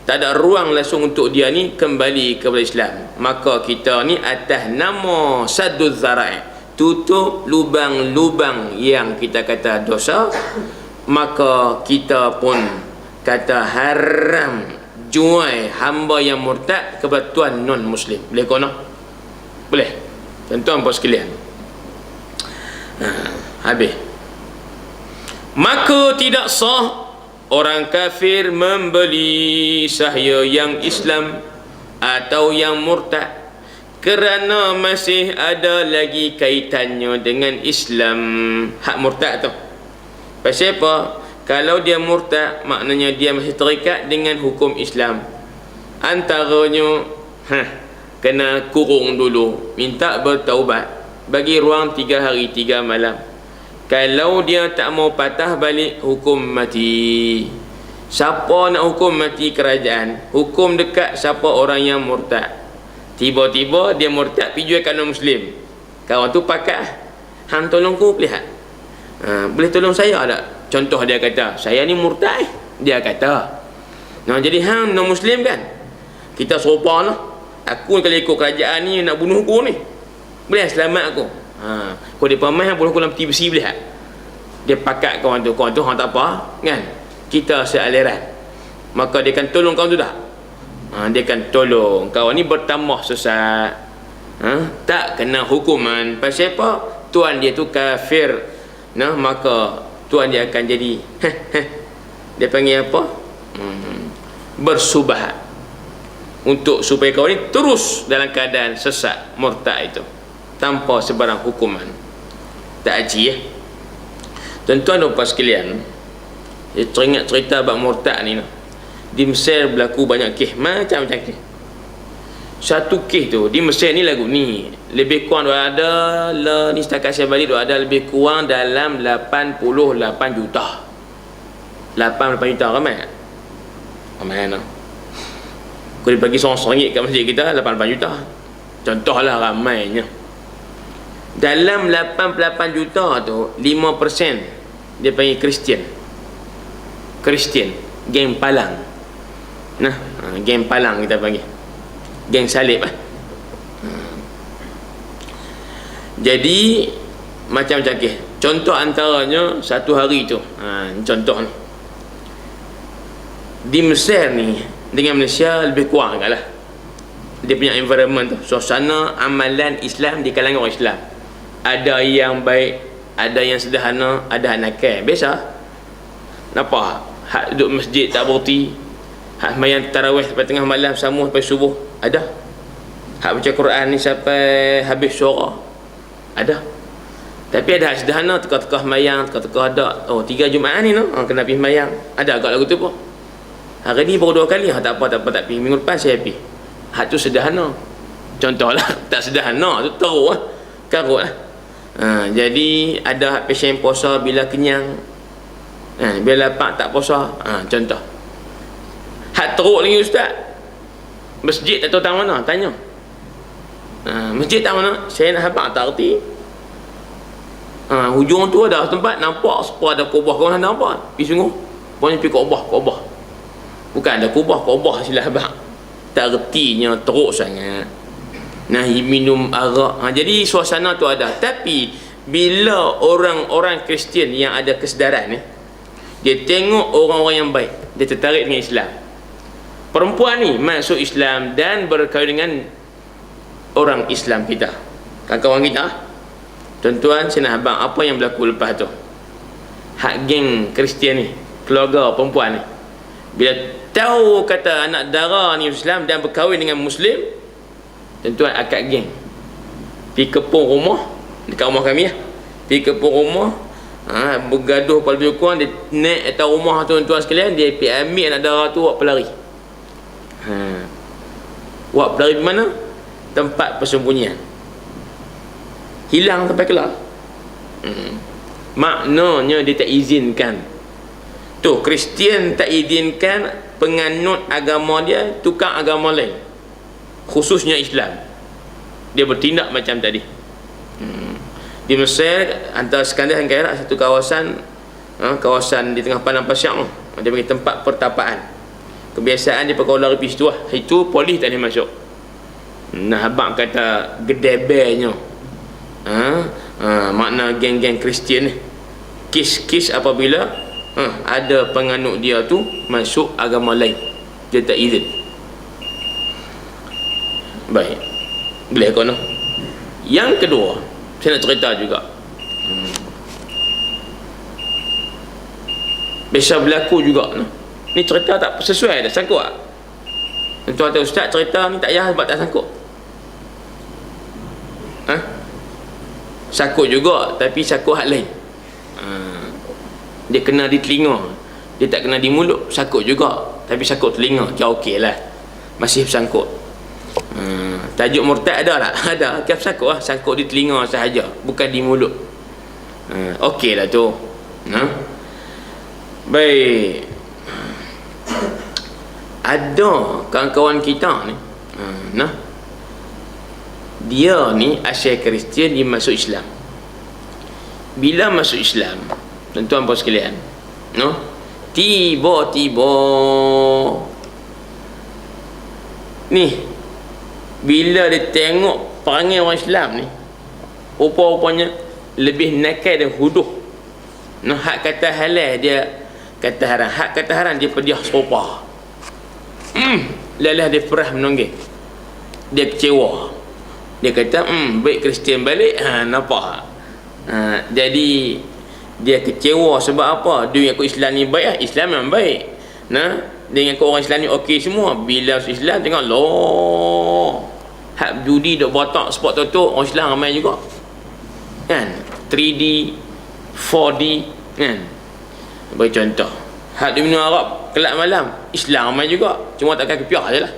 tak ada ruang langsung untuk dia ni kembali kepada Islam. Maka kita ni atas nama sadduz zara'i, tutup lubang-lubang yang kita kata dosa, maka kita pun kata haram jual hamba yang murtad kepada tuan non muslim. Boleh kono? Boleh. Tuan-tuan puan sekalian, habis. Maka tidak sah orang kafir membeli sahaya yang Islam atau yang murtad, kerana masih ada lagi kaitannya dengan Islam. Hak murtad tu pasal apa? Kalau dia murtad, maknanya dia masih terikat dengan hukum Islam. Antaranya kena kurung dulu, minta bertaubat, bagi ruang 3 hari 3 malam. Kalau dia tak mau patah balik, hukum mati. Siapa nak hukum mati kerajaan? Hukum dekat siapa orang yang murtad. Tiba-tiba dia murtad pergi jual kanan muslim, kawan tu pakat, hang tolong ku lihat, boleh tolong saya tak? Contoh dia kata saya ni murtad, dia kata jadi hang non muslim kan, kita serupa lah. Aku kalau ikut kerajaan ni nak bunuh aku ni, boleh selamat aku. Kau dia pamah boleh aku dalam peti besi, boleh tak? Dia pakat kawan tu hang tak apa kan, kita sealiran, maka dia akan tolong kawan tu dah. Dia akan tolong kawan ni bertambah sesat, tak kena hukuman. Pasal apa? Tuan dia tu kafir, maka tuan dia akan jadi dia panggil apa? Bersubhat, untuk supaya kawan ni terus dalam keadaan sesat murtad itu tanpa sebarang hukuman. Tak aji ya. Tuan-tuan dan puan sekalian, saya teringat cerita bab murtad ni. Di Mesir berlaku banyak kes macam-macam kes. Satu kes tu di Mesir ni lagu ni lebih kurang ada lah, ni setakat saya balik ada lebih kurang dalam 88 juta. 88 juta ramai. Ramai no. Kalau dibagi RM1 kat masjid kita 88 juta. Contohlah ramainya. Dalam 88 juta tu 5% dia panggil Kristian, geng palang. Geng palang kita panggil. Geng salib Jadi macam-macam contoh antaranya satu hari tu, contoh ni di Mesir ni dengan Malaysia lebih kurang agaklah dia punya environment tu, suasana amalan Islam di kalangan orang Islam. Ada yang baik, ada yang sederhana, ada yang nakal. Biasa nampak hak duduk masjid tak berhenti, hak sembahyang tarawih sampai tengah malam sama sampai subuh, ada. Hak baca Quran ni sampai habis suara, ada. Tapi ada hak sederhana, teka-teka sembahyang, teka-teka ada. Oh, 3 Jumaat ni kena pergi sembahyang. Ada agak lagu tu pun. Hari ni baru 2 kali, tak apa tak pergi. Minggu depan saya pergi. Hak tu sederhana. Contohlah, tak sederhana tu teruk karut lah. Jadi ada hak pasien puasa bila kenyang, bila lapar tak puasa. Contoh. Hak teruk lagi ustaz, masjid tak tahu tang mana, tanya. Masjid tang mana? Saya nak habaq tak erti. Hujung tu ada tempat nampak sepa ada kubah, kau nak nampak? Pergi sungguh. Pokoknya pergi kubah. Bukan ada kubah sila habaq. Tak ertinya teruk sangat. Nahi minum arak. Jadi suasana tu ada. Tapi bila orang-orang Kristian yang ada kesedaran ni, dia tengok orang-orang yang baik, dia tertarik dengan Islam. Perempuan ni masuk Islam dan berkahwin dengan orang Islam kita, kawan-kawan kita. Tuan-tuan, saya nak abang apa yang berlaku lepas tu. Hak geng Kristian ni, keluarga perempuan ni, bila tahu kata anak dara ni Islam dan berkahwin dengan Muslim, tuan-tuan akad geng pergi kepung rumah dekat rumah kami pergi kepung rumah, bergaduh pada lebih kurang. Dia naik atas rumah tuan-tuan sekalian, dia pergi ambil anak dara tu, buat pelari. Buat pelari di mana? Tempat persembunyian, hilang sampai kelar. Maknanya dia tak izinkan tu. Kristian tak izinkan penganut agama dia tukar agama lain, khususnya Islam. Dia bertindak macam tadi. Di Mesir, antara Skandar dan Kairat, satu kawasan di tengah padang pasir, dia bagi tempat pertapaan. Kebiasaan dia pakai ular pis tu itu polis tak boleh masuk. Nah, abang kata gedebernya makna geng-geng Kristian ni, kis-kis apabila ada penganut dia tu masuk agama lain, dia tak izin. Baik, boleh kono. Yang kedua, saya nak cerita juga. Biasa berlaku juga ni cerita tak sesuai dah, sangkut tak? Tuan kata, ustaz cerita ni tak payah sebab tak sangkut. Sangkut juga, tapi sangkut hak lain. Dia kena di telinga, dia tak kena di mulut. Sangkut juga, tapi sangkut telinga, kira okey lah, masih bersangkut. Tajuk murtad ada tak? Ada, kira sangkut lah. Sangkut di telinga sahaja, bukan di mulut. Okey lah tu. Baik, ada kawan-kawan kita ni, dia ni asal Kristian, dia masuk Islam. Bila masuk Islam, tuan-tuan puan sekalian, tiba-tiba ni, bila dia tengok perangai orang Islam ni, rupa-rupanya lebih nakal dan huduh. Hak kata halal dia kata haram, hak kata haram dia pediah serupa. Lelah dia perah menonggeng, dia kecewa. Dia kata baik Kristian balik, nampak. Jadi dia kecewa sebab apa? Dia ikut Islam ni baik, Islam memang baik. Dia ikut orang Islam ni okey semua. Bila Islam tengok loh, hak judi dok botak spot tu orang Islam ramai juga. Kan? 3D, 4D, kan? Bagi contoh, hak di minum Arab kelab malam, Islam ramai juga, cuma takkan kepiah je lah.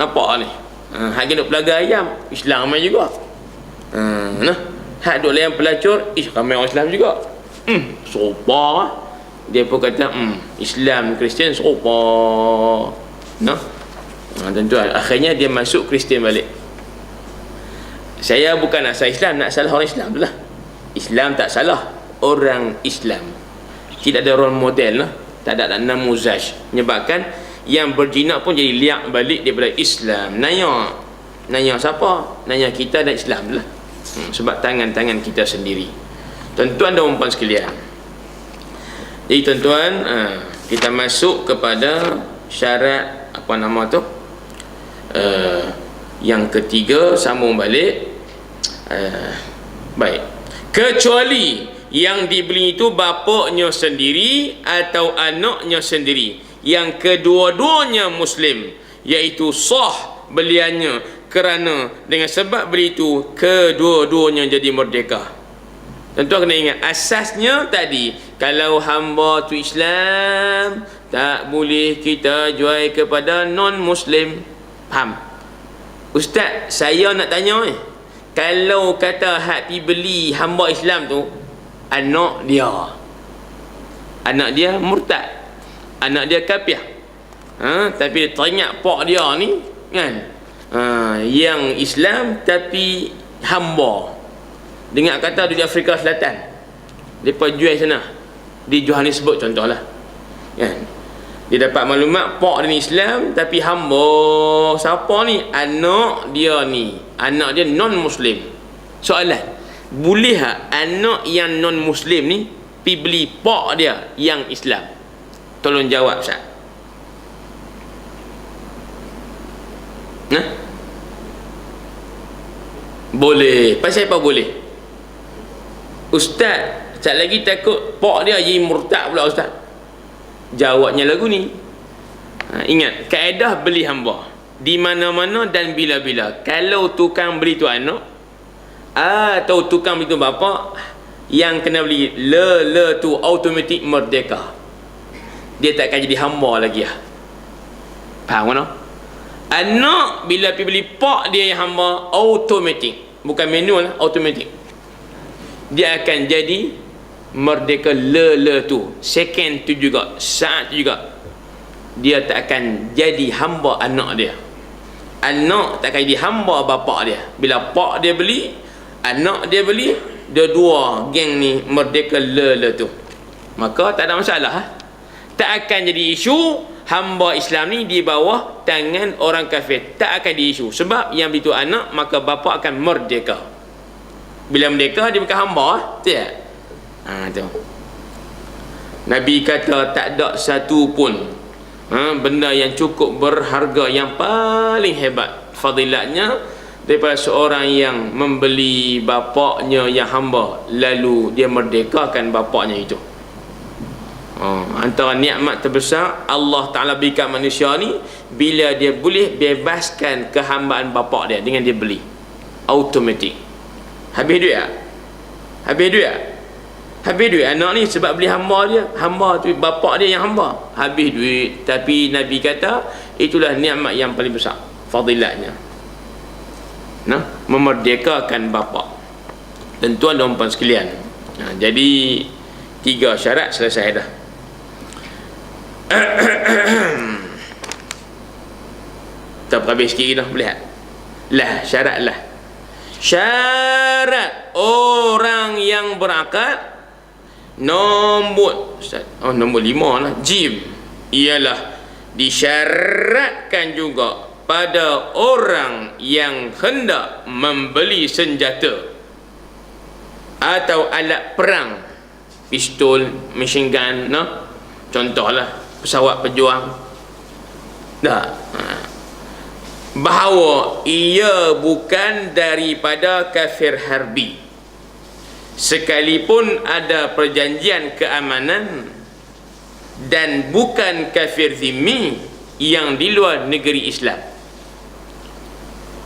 Nampak ni? Hak duk pelaga ayam, Islam ramai juga. Hak duk layan pelacur, ramai orang Islam juga. Serupa lah. Dia pun kata Islam Kristian serupa. Tuan-tuan, akhirnya dia masuk Kristian balik. Saya bukan nak salah Islam, nak salah orang Islam tu lah. Islam tak salah, orang Islam tidak ada role model, tak ada namuzaj. Menyebabkan yang berjinak pun jadi liak balik daripada Islam. Nanya siapa? Nanya kita dan Islam lah. Sebab tangan-tangan kita sendiri. Tuan-tuan dan puan sekalian, jadi tuan-tuan, kita masuk kepada syarat apa nama tu, yang ketiga, sambung balik. Baik, kecuali yang dibeli itu bapaknya sendiri atau anaknya sendiri, yang kedua-duanya Muslim, iaitu sah beliannya kerana dengan sebab beli itu kedua-duanya jadi merdeka. Tuan-tuan kena ingat, asasnya tadi, kalau hamba tu Islam, tak boleh kita jual kepada non-Muslim. Faham? Ustaz, saya nak tanya kalau kata hak pi beli hamba Islam tu anak dia murtad, anak dia kafir, tapi dia teringat pak dia ni kan, yang Islam tapi hamba, dengar kata di Afrika Selatan mereka jual sana, di Johannesburg contohlah kan, dia dapat maklumat pak dia ni Islam tapi hamba siapa ni, anak dia non-Muslim. Soalan, boleh tak anak yang non-Muslim ni pi beli pak dia yang Islam? Tolong jawab Ustaz. Boleh. Pasal apa boleh? Ustaz, sekejap lagi takut pak dia jadi murtad pula Ustaz. Jawabnya lagu ni. Ingat, kaedah beli hamba di mana-mana dan bila-bila, kalau tukang beli tu anak atau tukang beli tu bapa, yang kena beli le tu automatik merdeka. Dia tak akan jadi hamba lagi. Faham kan? Anak bila pergi beli pak dia yang hamba, automatik, bukan manual, automatik, dia akan jadi merdeka le tu. Second tu juga, saat tu juga, dia tak akan jadi hamba anak dia. Anak tak akan jadi hamba bapa dia. Bila pak dia beli, anak dia beli, dua geng ni merdeka le tu, maka tak ada masalah. Tak akan jadi isu hamba Islam ni di bawah tangan orang kafir. Tak akan diisu. Sebab yang begitu anak, maka bapa akan merdeka. Bila merdeka, dia bukan hamba. Tak? Tu. Nabi kata tak ada satu pun benda yang cukup berharga, yang paling hebat fadilatnya daripada seorang yang membeli bapaknya yang hamba, lalu dia merdekakan bapaknya itu. Antara nikmat terbesar Allah Ta'ala berikan manusia ni, bila dia boleh bebaskan kehambaan bapak dia dengan dia beli automatik. Habis duit tak? Habis duit tak? Habis duit anak ni sebab beli hamba dia, hamba tu bapak dia yang hamba, habis duit. Tapi Nabi kata itulah nikmat yang paling besar fadilatnya, memerdekakan bapak. Dan tuan dan puan sekalian, jadi 3 syarat selesai dah. Tak habis sikit dah, boleh tak? Syarat orang yang berakal nombor 5 lah, jim, ialah disyaratkan juga pada orang yang hendak membeli senjata atau alat perang, pistol, machine gun, contohlah pesawat pejuang, bahawa ia bukan daripada kafir harbi, sekalipun ada perjanjian keamanan, dan bukan kafir zimmi yang di luar negeri Islam,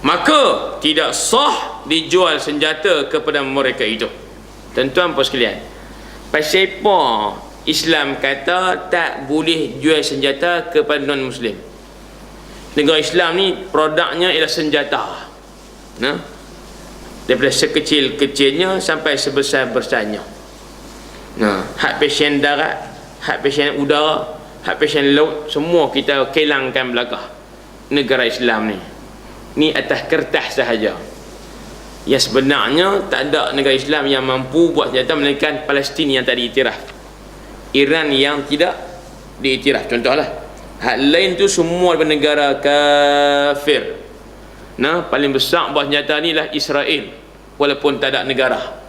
maka tidak sah dijual senjata kepada mereka itu. Tuan-tuan puan sekalian, pasal apa Islam kata tak boleh jual senjata kepada non-Muslim? Negara Islam ni produknya ialah senjata, daripada sekecil-kecilnya sampai sebesar-besarnya. Hak pasien darat, hak pasien udara, hak pasien laut, semua kita kelangkan belakang negara Islam ni. Ni atas kertas sahaja. Yang sebenarnya tak ada negara Islam yang mampu buat senjata melainkan Palestin yang tak diiktiraf, Iran yang tidak diiktiraf. Contohlah Hak lain tu semua daripada negara kafir. Nah, paling besar bawa senjata ni lah Israel, walaupun tak ada negara.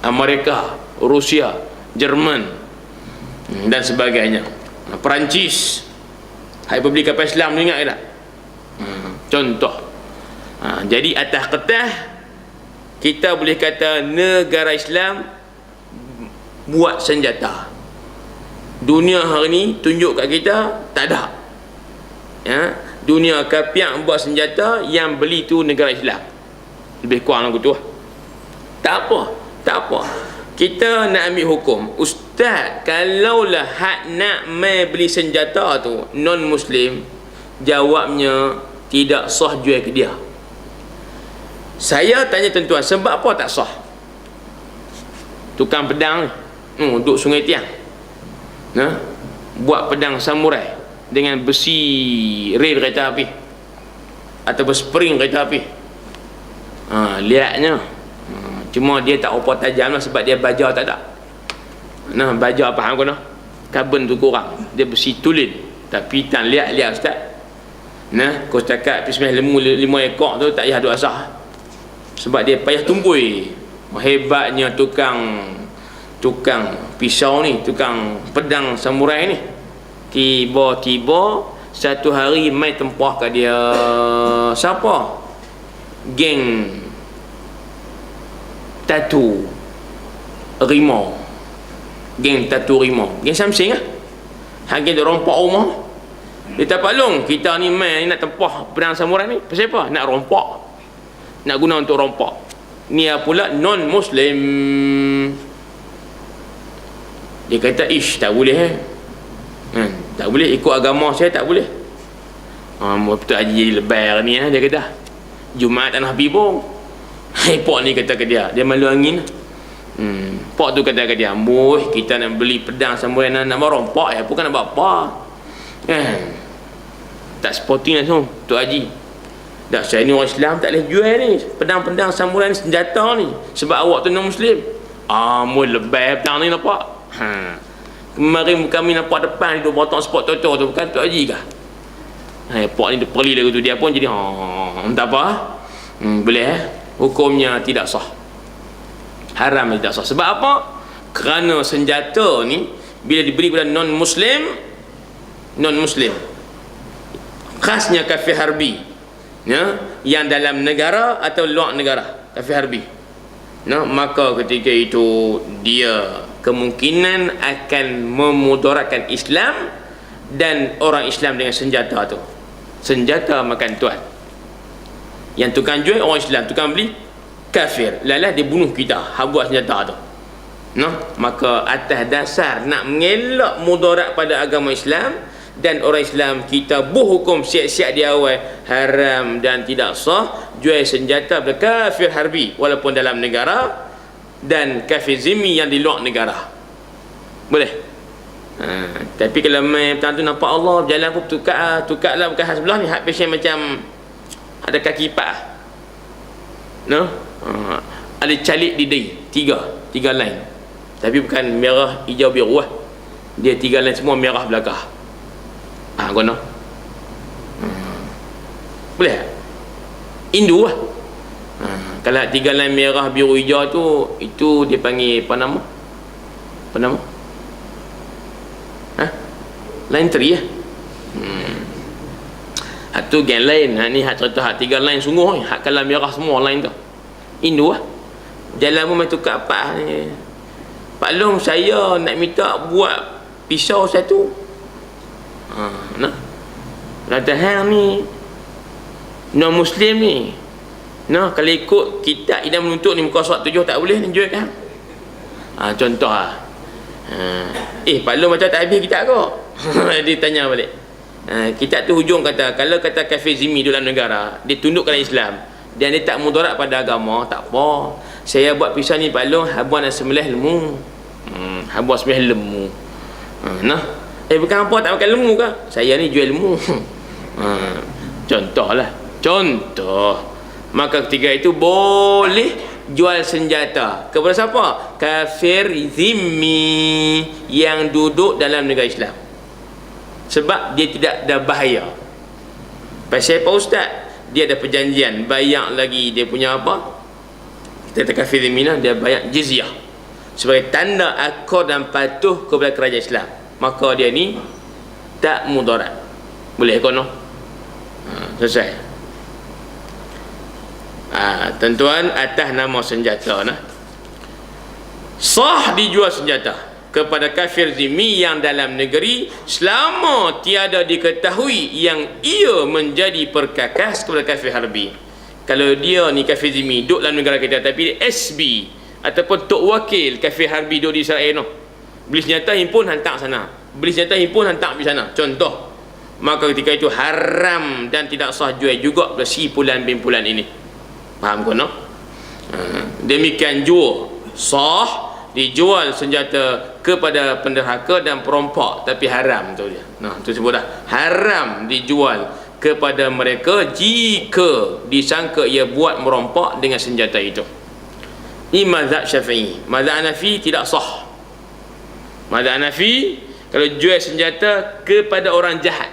Amerika, Rusia, Jerman dan sebagainya. Perancis, Republik Kapal Islam ni, ingat ke tak? Contoh. Jadi atas kertas kita boleh kata negara Islam buat senjata. Dunia hari ni tunjuk kat kita tak ada. Dunia kafir buat senjata, yang beli tu negara Islam. Lebih kurang lagu tu. Tak apa. Kita nak ambil hukum. Ustaz, kalaulah hak nak beli senjata tu non-Muslim, jawabnya tidak sah jual ke dia. Saya tanya tuan-tuan, sebab apa tak sah? Tukang pedang ni, duduk Sungai Tiang, buat pedang samurai dengan besi rel kereta api atau spring kereta api. Lihatnya, cuma dia tak apa tajam lah, sebab dia baja tak ada. Baja faham kena? Karbon tu kurang, dia besi tulen. Tapi tak lihat ustaz. Kau cakap pismeh lemu 5 ekor tu tak payah duk asah, sebab dia payah tumbui. Hebatnya tukang pisau ni, tukang pedang samurai ni, tiba-tiba satu hari mai tempah kat dia siapa? Geng tatu rimau, geng Samsing lah. Hang dia rompak rumah. Dia tak palung kita ni main nak tempah pedang samurai ni. Pasal apa? Nak rompak, nak guna untuk rompak. Ni pula non-Muslim. Dia kata tak boleh tak boleh ikut agama saya, tak boleh. Betul Haji jadi lebar ni dia kata Jumaat tanah bibung. Pak ni kata ke dia malu angin. Pak tu kata ke dia, kita nak beli pedang samurai nak merompak ya, bukan nak buat apa. Tak sporting langsung Tok Haji. Tak, saya ni orang Islam, tak boleh jual ni pedang-pedang samurai ni, senjata ni, sebab awak tu non-Muslim. Mul lebih pedang ni nampak. Kemarin kami nampak depan tu potong spot toto tu, bukan Tok Haji kah? Pak ni perli lagu tu, dia pun jadi tak apa. Boleh hukumnya tidak sah, haram tidak sah. Sebab apa? Kerana senjata ni bila diberi kepada non-Muslim, khasnya kafir harbi, yang dalam negara atau luar negara, kafir harbi, maka ketika itu dia kemungkinan akan memudaratkan Islam dan orang Islam dengan senjata tu. Senjata makan tuan. Yang tukang jual orang Islam, tukang beli kafir. Lalah dia bunuh kita, buat senjata tu. Maka atas dasar nak mengelak mudarat pada agama Islam dan orang Islam, kita berhukum siap-siap di awal haram dan tidak sah jual senjata pada kafir harbi walaupun dalam negara, dan kafir zimmi yang di luar negara. Boleh. Tapi kalau main petang tu nampak Allah berjalan pun tukar lah, bukan hak sebelah ni, hak pasien macam ada kaki empat. Ada calik di dahi, tiga line, tapi bukan merah hijau biru lah. Dia 3 line semua merah belakang. Guna boleh Indu lah. Kalau 3 line merah biru hijau tu, itu dia panggil apa nama? Line 3 lah. Hak tu gang lain. Ni hak cerita hak 3 line sungguh ni, hak kalah merah semua line tu Indu lah. Jalan pun main tukar apa ni. Pak Long, saya nak minta buat pisau satu. Kata hang ni non-Muslim ni, kalau ikut kitab Idam Menuntut ni muka surat 7 tak boleh ni jual kan. Contoh lah. Pak Long macam tak habis kitab kau. Dia tanya balik. Kitab tu hujung kata, kalau kata kafir zimmi dalam negara, dia tundukkan Islam dan dia tak mudarat pada agama, tak apa. Saya buat pisau ni Pak Long, habuan nak sembelih lemu. Habuan sembelih lemu. Bukan apa tak makan lemu ke? Saya ni jual lemu. Contoh. Maka ketika itu boleh jual senjata kepada siapa? Kafir zimmi yang duduk dalam negara Islam. sebab dia tidak ada bahaya. Pasal Pak Ustaz, dia ada perjanjian, bayar lagi dia punya apa, kita kafir zimmi, dia bayar jizyah sebagai tanda akor dan patuh kepada kerajaan Islam, maka dia ni tak mudarat. Boleh kono? Selesai. Tentuan atas nama senjata nah. Sah dijual senjata kepada kafir zimmi yang dalam negeri selama tiada diketahui yang ia menjadi perkakas kepada kafir harbi. Kalau dia ni kafir zimmi duduk dalam negara kita tapi SB ataupun tok wakil kafir harbi duduk di Israel no, beli senjata himpun hantar sana, beli senjata himpun hantar pergi sana, contoh, maka ketika itu haram dan tidak sah jual juga si pulan bin pulan ini. Faham kau no? Demikian juga sah dijual senjata kepada penderhaka dan perompak, tapi haram tu dia. Nah, tu sebut dah haram dijual kepada mereka jika disangka ia buat merompak dengan senjata itu. Ini mazhab Syafi'i. Mazhab Hanafi tidak sah. Mazhab Hanafi kalau jual senjata kepada orang jahat,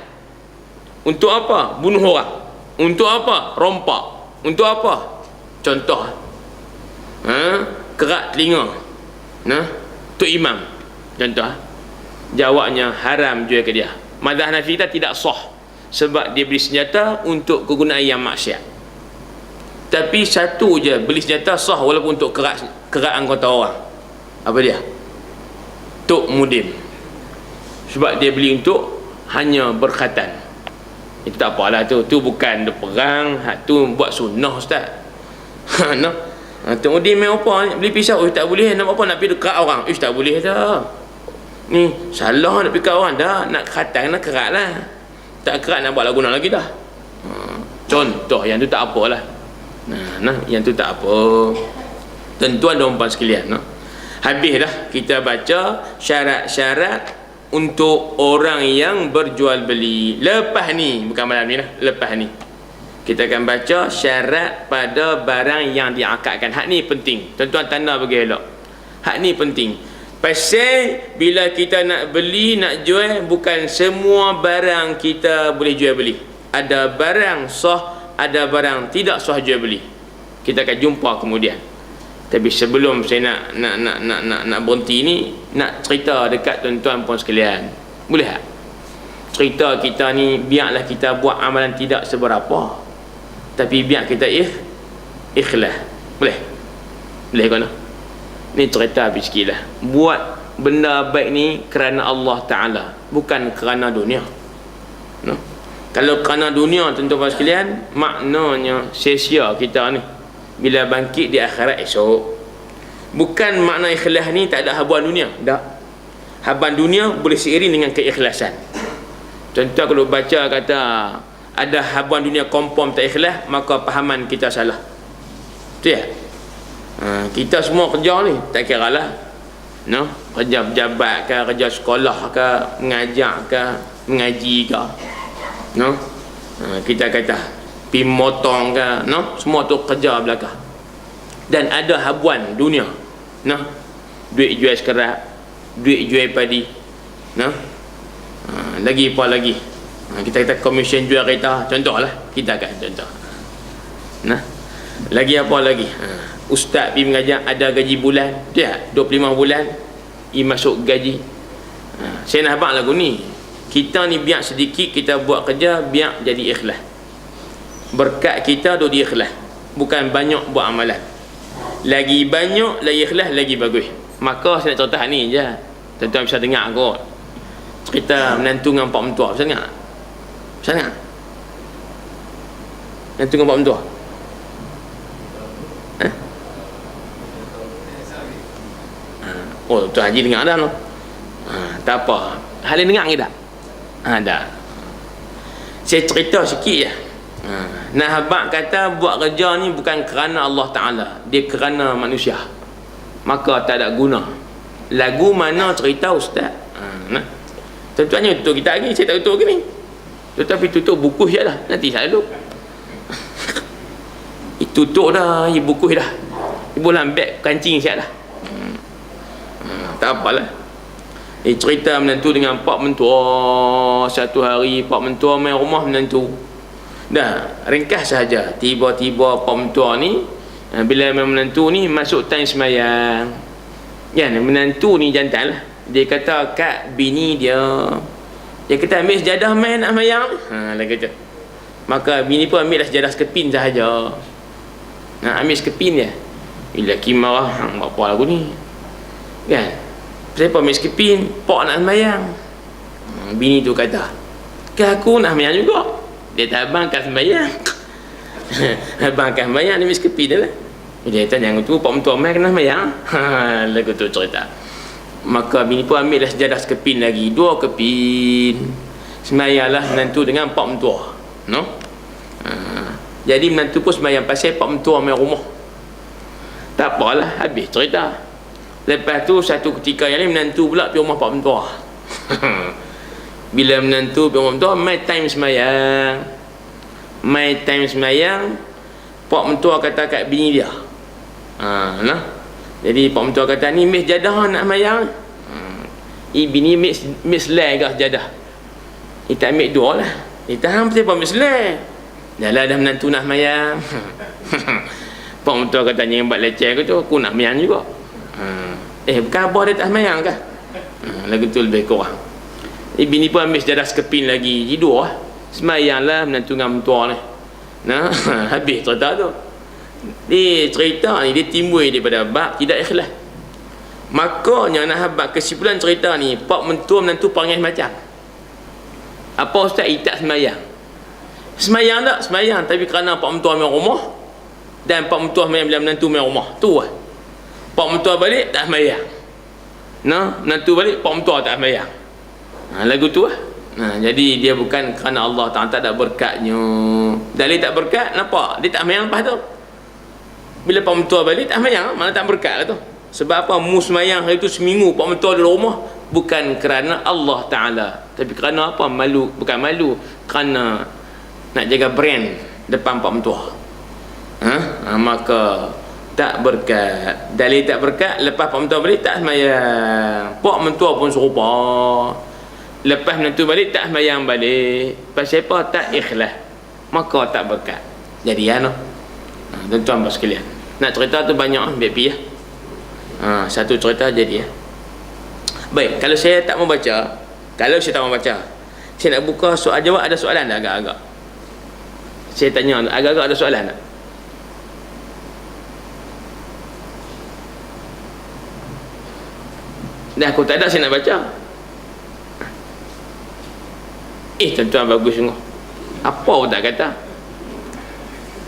untuk apa? Bunuh orang. Untuk apa? Rompak. Untuk apa? Contoh, kerak telinga, Tok Imam, contoh, jawabnya haram jual ke dia. Mazhab Hanafi kita tidak sah sebab dia beli senjata untuk kegunaan yang maksiat. Tapi satu je beli senjata sah walaupun untuk kerak anggota orang. Apa dia? Tok Mudim. Sebab dia beli untuk hanya berkhatan. Itu tak apalah tu. Tu bukan perang, tu buat sunnah Ustaz. No. Tok Mudim main apa? Beli pisau, tak boleh. Nak apa? Nak pergi kerak orang. Tak boleh dah. Ni salah nak pergi kerak orang dah. Nak khatan nak kerak lah. Tak kerak nak buat lagu lagi dah. Contoh yang tu tak apalah. Nah, yang tu tak apa. Tentuan dan umpan sekalian. Habis dah kita baca syarat-syarat untuk orang yang berjual beli. Lepas ni, bukan malam ni lah, lepas ni kita akan baca syarat pada barang yang diakadkan. Hak ni penting. Tuan-tuan tanda bagi elok. Hak ni penting. Pasal bila kita nak beli, nak jual, bukan semua barang kita boleh jual beli. Ada barang sah, ada barang tidak sah jual beli. Kita akan jumpa kemudian. Tapi sebelum saya nak berhenti ni, nak cerita dekat tuan-tuan puan sekalian. Boleh tak? Cerita kita ni biarlah kita buat amalan tidak seberapa, tapi biar kita ikhlas. Boleh? Boleh kan? Ni cerita habis sikit lah. Buat benda baik ni kerana Allah Ta'ala, bukan kerana dunia. No? Kalau kerana dunia, tuan-tuan sekalian, maknanya sia-sia kita ni bila bangkit di akhirat esok. Bukan makna ikhlas ni tak ada habuan dunia. Tak. Habuan dunia boleh seiring dengan keikhlasan. Contoh kalau baca kata ada habuan dunia kompom tak ikhlas, maka pahaman kita salah. Betul ya? Kita semua kerja ni tak kira lah, no? Kerja pejabat ke, kerja sekolah ke, mengajar ke, mengaji ke, no? Kita kata pi motong ke, no? Semua tu kerja belakang. Dan ada habuan dunia, no? Duit jual sekerat, duit jual padi, no? Lagi apa lagi? Kita kata komisen jual kereta, contohlah, kita akan contoh. Nah, lagi apa lagi? Ustaz pergi mengajar ada gaji bulan, dia 25 bulan ia masuk gaji. Saya nak habaq lagu ni. Kita ni biar sedikit kita buat kerja, biar jadi ikhlas. Berkat kita tu dia ikhlas, bukan banyak buat amalan. Lagi banyak lagi ikhlas lagi bagus. Maka saya nak cerita ni je, tuan-tuan bisa dengar kot. Cerita menantu dengan pak mentua, bisa dengar? Bisa dengar? Menantu dengan pak mentua. Oh, Tuan Haji dengar dah no? Tak apa. Halil dengar ke tak? Dah. Saya cerita sikit je. Nak habaq kata buat kerja ni bukan kerana Allah Ta'ala, dia kerana manusia, maka tak ada guna. Lagu mana cerita Ustaz? Nah, tentunya tutup kita lagi. Saya tak tutup lagi ni. Tetapi tutup buku je lah. Nanti saya duduk tutup dah, buku dah. Ibu dalam beg kancing siap dah. Tak apalah. Cerita menantu dengan pak mentua. Satu hari pak mentua main rumah menantu. Dah, ringkas sahaja. Tiba-tiba pak mentua ni, bila main menantu ni masuk time semayang. Ya, menantu ni jantan lah. Dia kata kat bini dia, dia kata ambil sejadah main nak semayang. Lah kata. Maka bini pun ambil sejadah sekepin sahaja. Ambil sekepin dia. Bila lelaki marah, buat apa lagu ni? Kan? Siapa ambil sekepin? Pak nak sembahyang. Bini tu kata, kan aku nak sembahyang juga. Dia tak abang kat sembahyang. Abang kat sembahyang, dia ambil sekepin dia lah. Dia kata, jangan tu, pak mentua main kena sembahyang. Lagu tu cerita. Maka bini pun ambil sejadah sekepin lagi. 2 kepin. Sembahyanglah menantu dengan pak mentua. No? Jadi menantu pun sembahyang pasal pak mentua main rumah. Tak apalah, habis cerita. Lepas tu satu ketika yang lain menantu pula pergi rumah pak mentua. Bila menantu pergi rumah mentua, mai time sembahyang. Mai time sembahyang, pak mentua kata kat bini dia. Nah. Jadi pak mentua kata, ni mis jadah nak sembahyang. Bini mis selai ke jadah. Dia tak ambil dua lah. Dia tahan pasal pak mis selai. Dah lah dah menantu nak sembahyang. Pak mentua kata, jangan buat leceh ke tu, aku nak sembahyang juga. Bukan abah dia tak sembahyang kah? Lagu tu lebih kurang. Bini pun ambil sejadah sekepin lagi. Jadi 2 sembahyanglah menantu dengan mentua ni. Nah, habis cerita tu. Dia cerita ni dia timbul daripada bab tidak ikhlas. Makanya nak habaq kesimpulan cerita ni, pak mentua menantu panggil macam apa ustaz tak sembahyang? Sembahyang tak? Sembahyang, tapi kerana pak mentua main rumah dan pak mentua main bila menantu main rumah. Tu lah. Pak mentua balik tak sembahyang. Nah, menantu balik pak mentua tak sembahyang. Lagu tu lah. Jadi dia bukan kerana Allah Ta'ala tak ada berkatnya. Dalil tak berkat, nampak? Dia tak sembahyang lepas tu. Bila pak mentua balik tak sembahyang, mana tak berkat lah tu. Sebab apa? Mu sembahyang hari tu seminggu pak mentua di rumah, bukan kerana Allah Ta'ala, tapi kerana apa? Malu. Bukan malu, kerana nak jaga brand depan pak mentua. Maka tak berkat. Dalil tak berkat, lepas pak mentua balik tak sembahyang. Pak mentua pun serupa. Lepas menantu balik tak sembahyang balik. Pasal apa? Tak ikhlas. Maka tak berkat. Jadi tuan-tuan sekalian, nak cerita tu banyak, ambil pi ya. Satu cerita jadi ya. Baik, kalau saya tak mau baca, saya nak buka soal jawab. Ada soalan tak agak-agak? Saya tanya, agak-agak ada soalan tak? Dah aku tak ada, saya nak baca. Tuan-tuan bagus sungguh. Apa pun tak kata.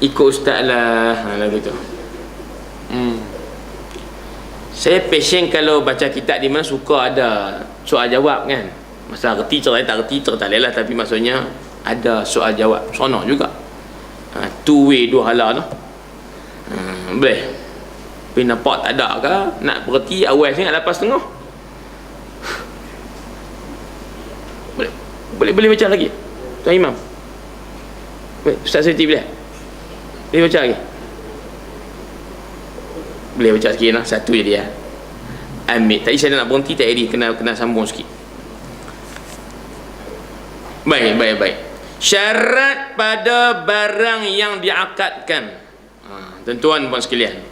Ikut ustaz lah. Lagu tu. Saya passion kalau baca kitab di mana suka ada soal jawab kan. Masa reti cerita tak reti cerita lah, tapi maksudnya ada soal jawab. Seronok juga. Two way, 2 hala tu. Boleh. Tapi nampak tak ada ke? Nak berhenti awal sangat 8.30. Boleh baca lagi Tuan Imam? Ustaz Siti boleh baca lagi? Boleh baca sikit lah. Satu je dia. Ambil. Tadi saya nak berhenti, tak jadi. Kena sambung sikit. Baik. Syarat pada barang yang diakadkan. Tuan-tuan puan sekalian,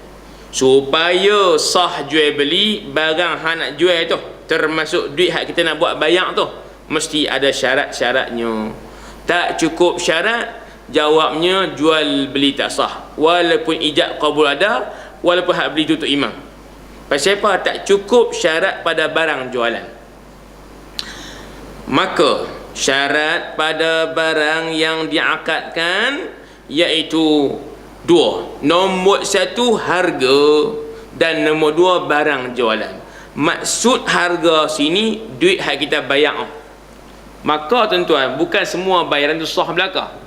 supaya sah jual beli barang hak nak jual tu, termasuk duit hak kita nak buat bayar tu, mesti ada syarat-syaratnya. Tak cukup syarat, jawabnya jual beli tak sah. Walaupun ijab qabul ada, walaupun hak beli tutup imam. Pasal apa? Tak cukup syarat pada barang jualan. Maka syarat pada barang yang diakadkan iaitu 2. Nombor 1 harga, dan nombor 2 barang jualan. Maksud harga sini duit hak kita bayar. Maka tuan-tuan, bukan semua bayaran tu sah belaka.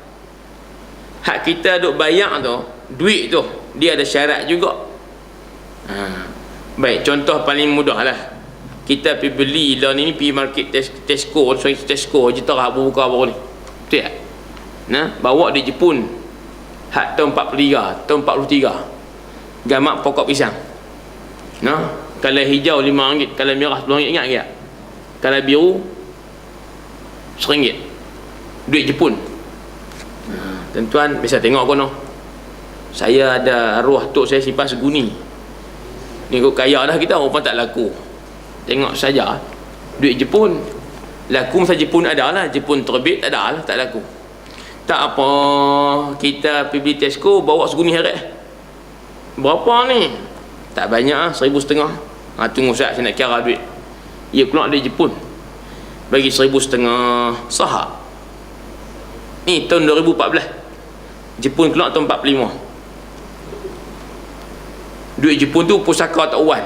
Hak kita duk bayar tu, duit tu, dia ada syarat juga. Baik, contoh paling mudah lah. Kita pergi beli lah ni, pergi market Tesco je terah buka baru ni. Betul tak? Bawa di Jepun. Hak tahun 43, tahun 43. Gamak pokok pisang. Kalau hijau RM5, kalau merah RM10, ingat ke? Kalau biru RM1. Duit Jepun. Tuan-tuan bisa tengok kono. Saya ada arwah tok saya simpan seguni. Ni kau kaya dah kita, orang tak laku. Tengok saja duit Jepun. Laku masa Jepun ada lah, Jepun terbit ada lah, tak laku. Tak apa, kita pergi beli Tesco bawa seguni heret. Berapa ni? Tak banyak lah, RM1,500. Tunggu saat saya nak kira duit. Ia keluar dari Jepun, bagi RM1,500 sahab. Ni tahun 2014. Jepun keluar tahun 45. Duit Jepun tu pusaka tak wan.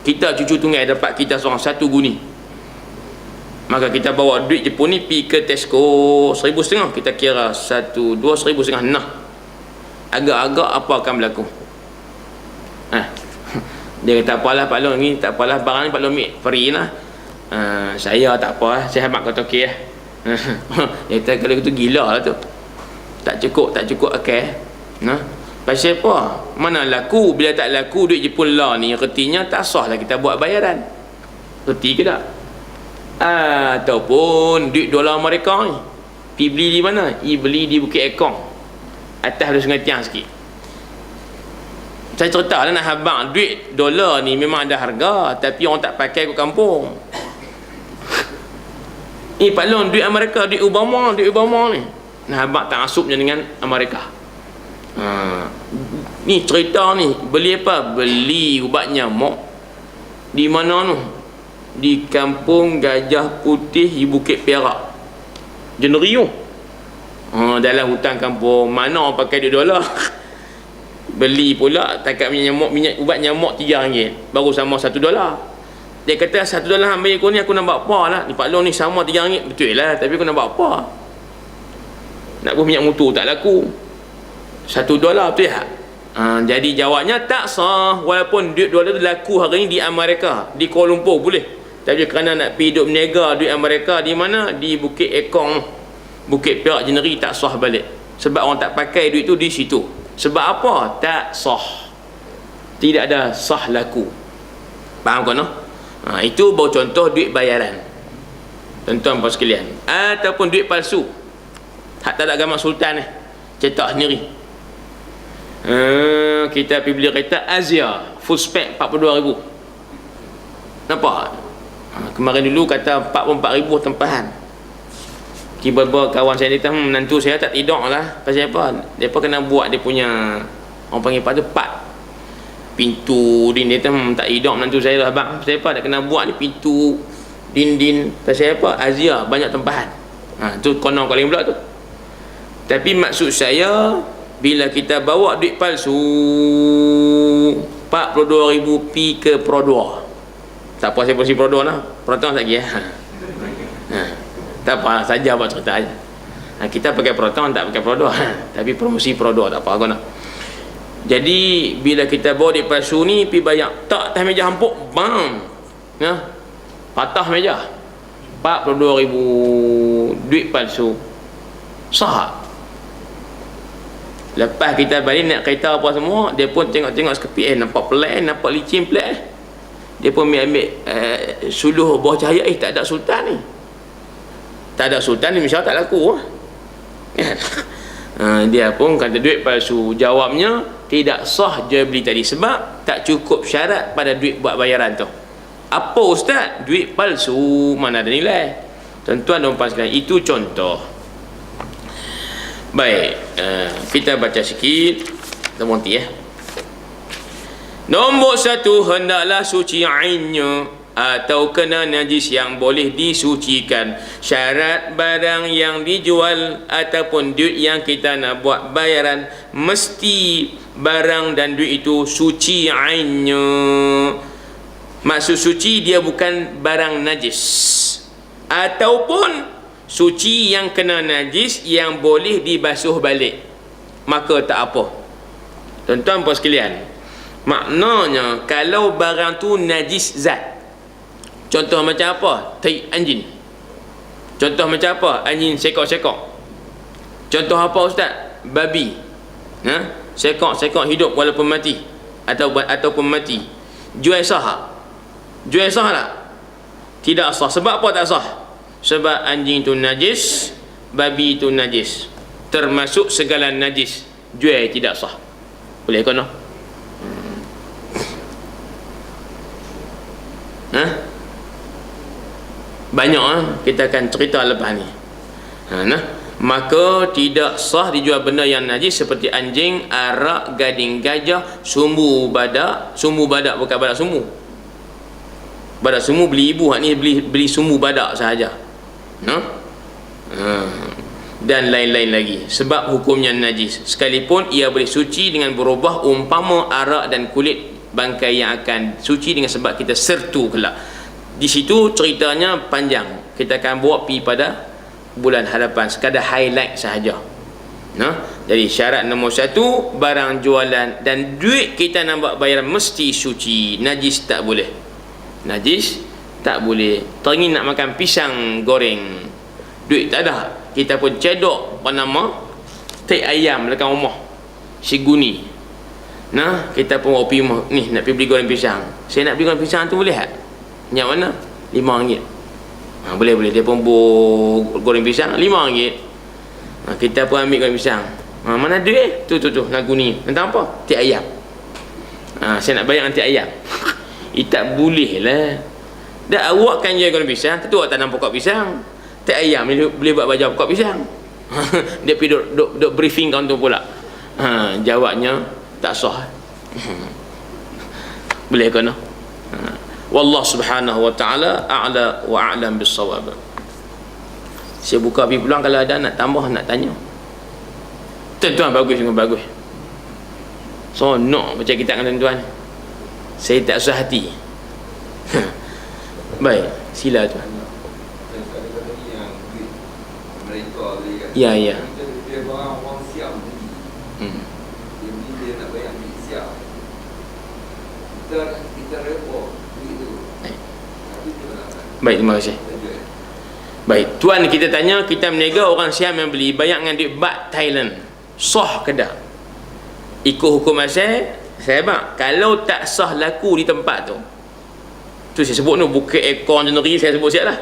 Kita cucu tunggal dapat kita seorang 1 guni. Maka kita bawa duit Jepun ni pergi ke Tesco RM1,500. Kita kira 1, 2, RM1,500. Nah, agak-agak apa akan berlaku? Dia kata, tak apalah Pak Long ni, tak apalah barang ni Pak Long ambil free lah. Saya tak apa lah, saya hemat kata okey lah. Dia kata kalau itu gila lah tu, tak cukup akal. Pasal apa? Mana laku? Bila tak laku duit Jepun lah ni, artinya tak sah lah kita buat bayaran. Reti ke tak? Ataupun duit dolar Amerika ni pergi beli di mana? Beli di Bukit Ekong, atas dari Sungai Tiang sikit. Saya cerita lah nak habang, duit dolar ni memang ada harga, tapi orang tak pakai kat kampung. Pak Long, duit Amerika, duit Obama ni nah habang tak asupnya dengan Amerika. Ni cerita ni, beli apa? Beli ubat nyamuk. Di mana tu? Di kampung Gajah Putih di Bukit Perak, Jenerio. Dalam hutan kampung. Mana orang pakai duit dolar? Beli pula takat minyak ubat nyamuk RM3, baru sama $1. Dia kata $1 ambil aku ni, aku nak buat apa lah? Ni Pak Long ni sama RM3, betul lah, tapi aku nak buat apa? Nak buat minyak motor tak laku, $1 betul tak? Jadi jawabnya tak sah. Walaupun duit dolar tu laku hari ni di Amerika, di Kuala Lumpur boleh, tapi kerana nak pergi duduk berniaga duit Amerika di mana? Di Bukit Ekong, Bukit Perak Jeneri, tak sah balik. Sebab orang tak pakai duit tu di situ. Sebab apa? Tak sah. Tidak ada sah laku. Faham kan? Itu baru contoh duit bayaran. Tuan-tuan puan sekalian. Ataupun duit palsu. Tak ada gambar sultan cetak sendiri. Kita pergi beli kereta Asia full spec 42,000. Nampak? Kemarin dulu kata 44,000 tempahan. Tiba-tiba kawan saya kata, menantu saya tak tidur lah. Pasal apa? Mereka kena buat dia punya, orang panggil apa tu, part pintu dinding. Dia tak tidur menantu saya lah abang. Pasal apa? Dia kena buat dia pintu dinding. Pasal apa? Asia banyak tempahan. Tu konon paling pula tu. Tapi maksud saya, bila kita bawa duit palsu 42,000 pi ke Pro 2. Tak apa saya posisi Pro 2 lah. Pro 2 tak lagi tak apa saja buat cerita aja. Kita pakai Proton, tak pakai Pro 2. Tapi promosi Pro 2 tak apa guna. Jadi bila kita bawa duit palsu ni pi bayar, tak atas meja hampuk, bang. Patah meja. 42,000 duit palsu. Sah. Lepas kita balik nak kereta apa semua, dia pun tengok-tengok sekepi, nampak pelik, nampak licin pelik. Dia pun ambil suluh bawah cahaya, tak ada sultan ni. Tak ada sultan ni, misalnya tak laku. Dia pun kata duit palsu. Jawabnya tidak sah jual beli tadi, sebab tak cukup syarat pada duit buat bayaran tu. Apa ustaz? Duit palsu, mana ada nilai? Tuan-tuan dan puan sekalian, itu contoh. Baik, kita baca sikit. Kita berhenti Nombor 1, hendaklah suci ainnya atau kena najis yang boleh disucikan. Syarat barang yang dijual ataupun duit yang kita nak buat bayaran, mesti barang dan duit itu suci ainnya. Maksud suci, dia bukan barang najis, ataupun suci yang kena najis yang boleh dibasuh balik, maka tak apa. Tuan-tuan puan sekalian, maknanya kalau barang tu najis zat, contoh macam apa? Tai anjing. Contoh macam apa? Anjing sekok-sekok. Contoh apa ustaz? Babi. Sekok-sekok hidup walaupun mati, ataupun mati. Jual sah? Jual sah tak? Tidak sah. Sebab apa tak sah? Sebab anjing itu najis, babi itu najis, termasuk segala najis. Jual tidak sah. Boleh ke no? Banyak kita akan cerita lepas ni. Maka tidak sah dijual benda yang najis seperti anjing, arak, gading gajah, sumbu badak. Sumbu badak bukan badak sumbu. Badak sumbu beli ibu, hak ni beli sumbu badak sahaja. Dan lain-lain lagi, sebab hukumnya najis, sekalipun ia boleh suci dengan berubah, umpama arak dan kulit bangkai yang akan suci dengan sebab kita sertu kelak. Di situ ceritanya panjang, kita akan bawa pergi pada bulan hadapan, sekadar highlight sahaja. Jadi syarat nombor 1, barang jualan dan duit kita nak buat bayaran mesti suci. Najis tak boleh. Najis tak boleh. Teringin nak makan pisang goreng, duit tak ada, kita pun cedok apa nama tek ayam dekat rumah si Guni. Kita pun pergi rumah ni, nak pergi beli goreng pisang. Saya nak beli goreng pisang tu boleh tak? Yang mana? RM5. Boleh. Dia pun goreng pisang RM5. Kita pun ambil goreng pisang. Mana duit? Tu nak Guni. Tentang apa? Tek ayam. Saya nak bayar dengan tek ayam. Tak boleh lah. Dah awak kan jual goreng pisang, tentu awak tanam pokok pisang. Tek ayam ni boleh buat baju pokok pisang. Dia pergi duk briefing kawan tu pula. Jawabnya tak sah. Boleh ke no? Wallah subhanahu wa ta'ala a'la wa a'lam bis-shawab. Saya buka pergi peluang, kalau ada nak tambah, nak tanya. Tuan-tuan bagus dengan bagus. Sonok macam kita dengan tuan-tuan. Saya tak susah hati. Baik, sila tuan. Ya. Dia orang siap beli. Dia beli, dia nak bayar duit siap. Kita repot duit tu. Baik, terima kasih. Baik, tuan kita tanya, kita meniaga orang Siam yang beli, bayar dengan duit bat Thailand, sah ke tak? Ikut hukum asal, saya bang, kalau tak sah laku di tempat tu saya sebut tu, bukit ekor jeneri, saya sebut siap lah.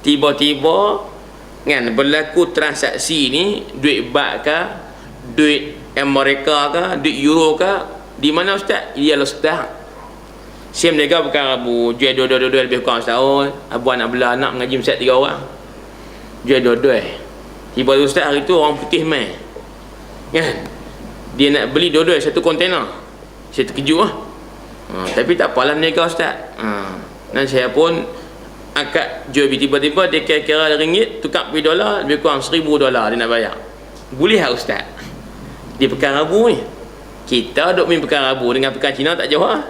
Tiba-tiba kan berlaku transaksi ni, duit bat ke, duit Amerika ke, duit Euro ke, di mana ustaz? Dia lah ustaz. Saya meniaga bukan Abu, jual dua-dua lebih kurang setahun. Abu anak belah anak mengaji Ustaz 3 orang. Jual dua-dua. Tiba-tiba ustaz hari tu orang putih mai. Kan? Dia nak beli dua-dua satu kontainer. Saya terkejut lah. Tapi tak apalah meniaga ustaz. Dan saya pun akad jual, tiba-tiba dia kira-kira ringgit, tukar pergi dolar, lebih kurang $1,000 dia nak bayar. Boleh tak ustaz? Di Pekan Rabu ni. Kita duk main Pekan Rabu dengan Pekan Cina tak jauh lah.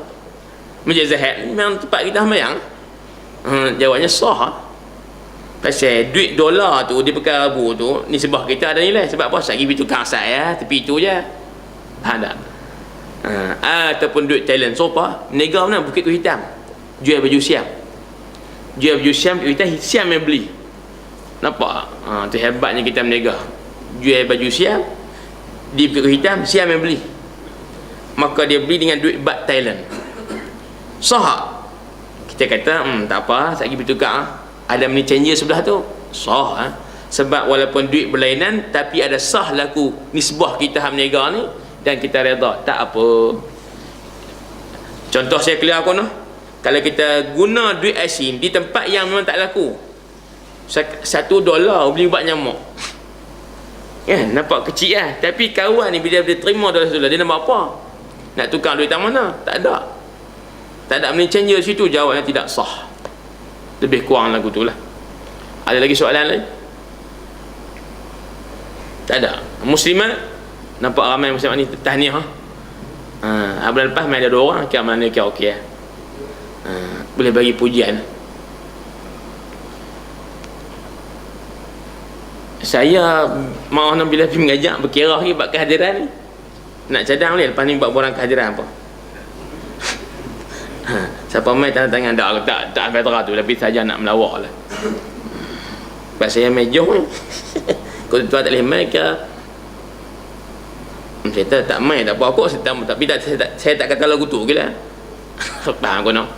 Macam Zahid ni memang tempat kita sembahyang. Jawabnya sah. Pasal duit dolar tu di Pekan Rabu tu, ni sebab kita ada nilai. Sebab apa? Sagi pergi tukang saya tepi tu je. Faham tak? Ataupun duit Thailand. So apa? Menega mana? Bukit tu hitam. Jual baju Siam. Jual baju Siam, kita Siam yang beli. Nampak? Tu hebatnya kita menega. Jual baju Siam di Bukit tu hitam, Siam yang beli. Maka dia beli dengan duit bat Thailand. Sah. Kita kata tak apa, sekali bertukar. Ada money changer sebelah tu. Sah. Sebab walaupun duit berlainan, tapi ada sah laku nisbah kita hak meniaga ni, dan kita redha. Tak apa. Contoh saya clear aku noh. Kalau kita guna duit asing di tempat yang memang tak laku, $1 beli ubat nyamuk. Ya, nampak kecil lah. Tapi kawan ni bila dia terima $1, dia nak buat apa? Nak tukar duit tak mana? Tak ada. Tak ada money changer situ. Jawabnya tidak sah. Lebih kurang lagu tu lah. Ada lagi soalan lain? Tak ada. Muslimat, nampak ramai muslimat ni tahniah. Bulan lepas main ada 2 orang, kira mana kira okey lah. Boleh bagi pujian. Saya mau nak bila pergi mengajak berkira lagi buat kehadiran ni. Nak cadang boleh, lepas ni buat borang kehadiran apa. Siapa main tangan tak veteran tu, tapi saja nak melawak lah. Sebab saya main jom ni. Kalau tuan tak boleh main ke, saya tak main, tak apa aku, tapi saya tak kata lagu tu ke lah. Faham kau nak?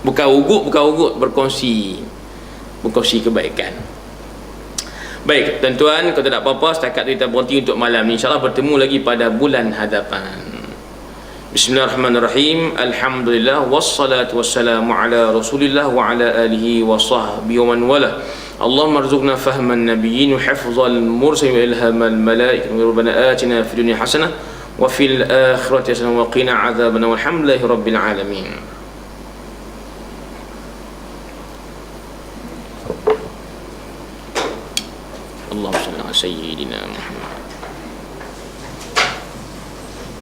Bukan ugut, berkongsi kebaikan. Baik, tuan-tuan, kalau tak apa-apa, setakat kita berhenti untuk malam ni. InsyaAllah bertemu lagi pada bulan hadapan. Bismillahirrahmanirrahim. Alhamdulillah, wassalatu wassalamu ala Rasulillah wa ala alihi wa sahbihi wa man wala. Allahumma arzuqna fahman nabiyyin wa hifzal mursalin wa ilhamal malaikati. Rabbana atina fid dunya hasanah wa fil akhirati hasanah wa qina adzabannar. Walhamdulillahi rabbil alamin.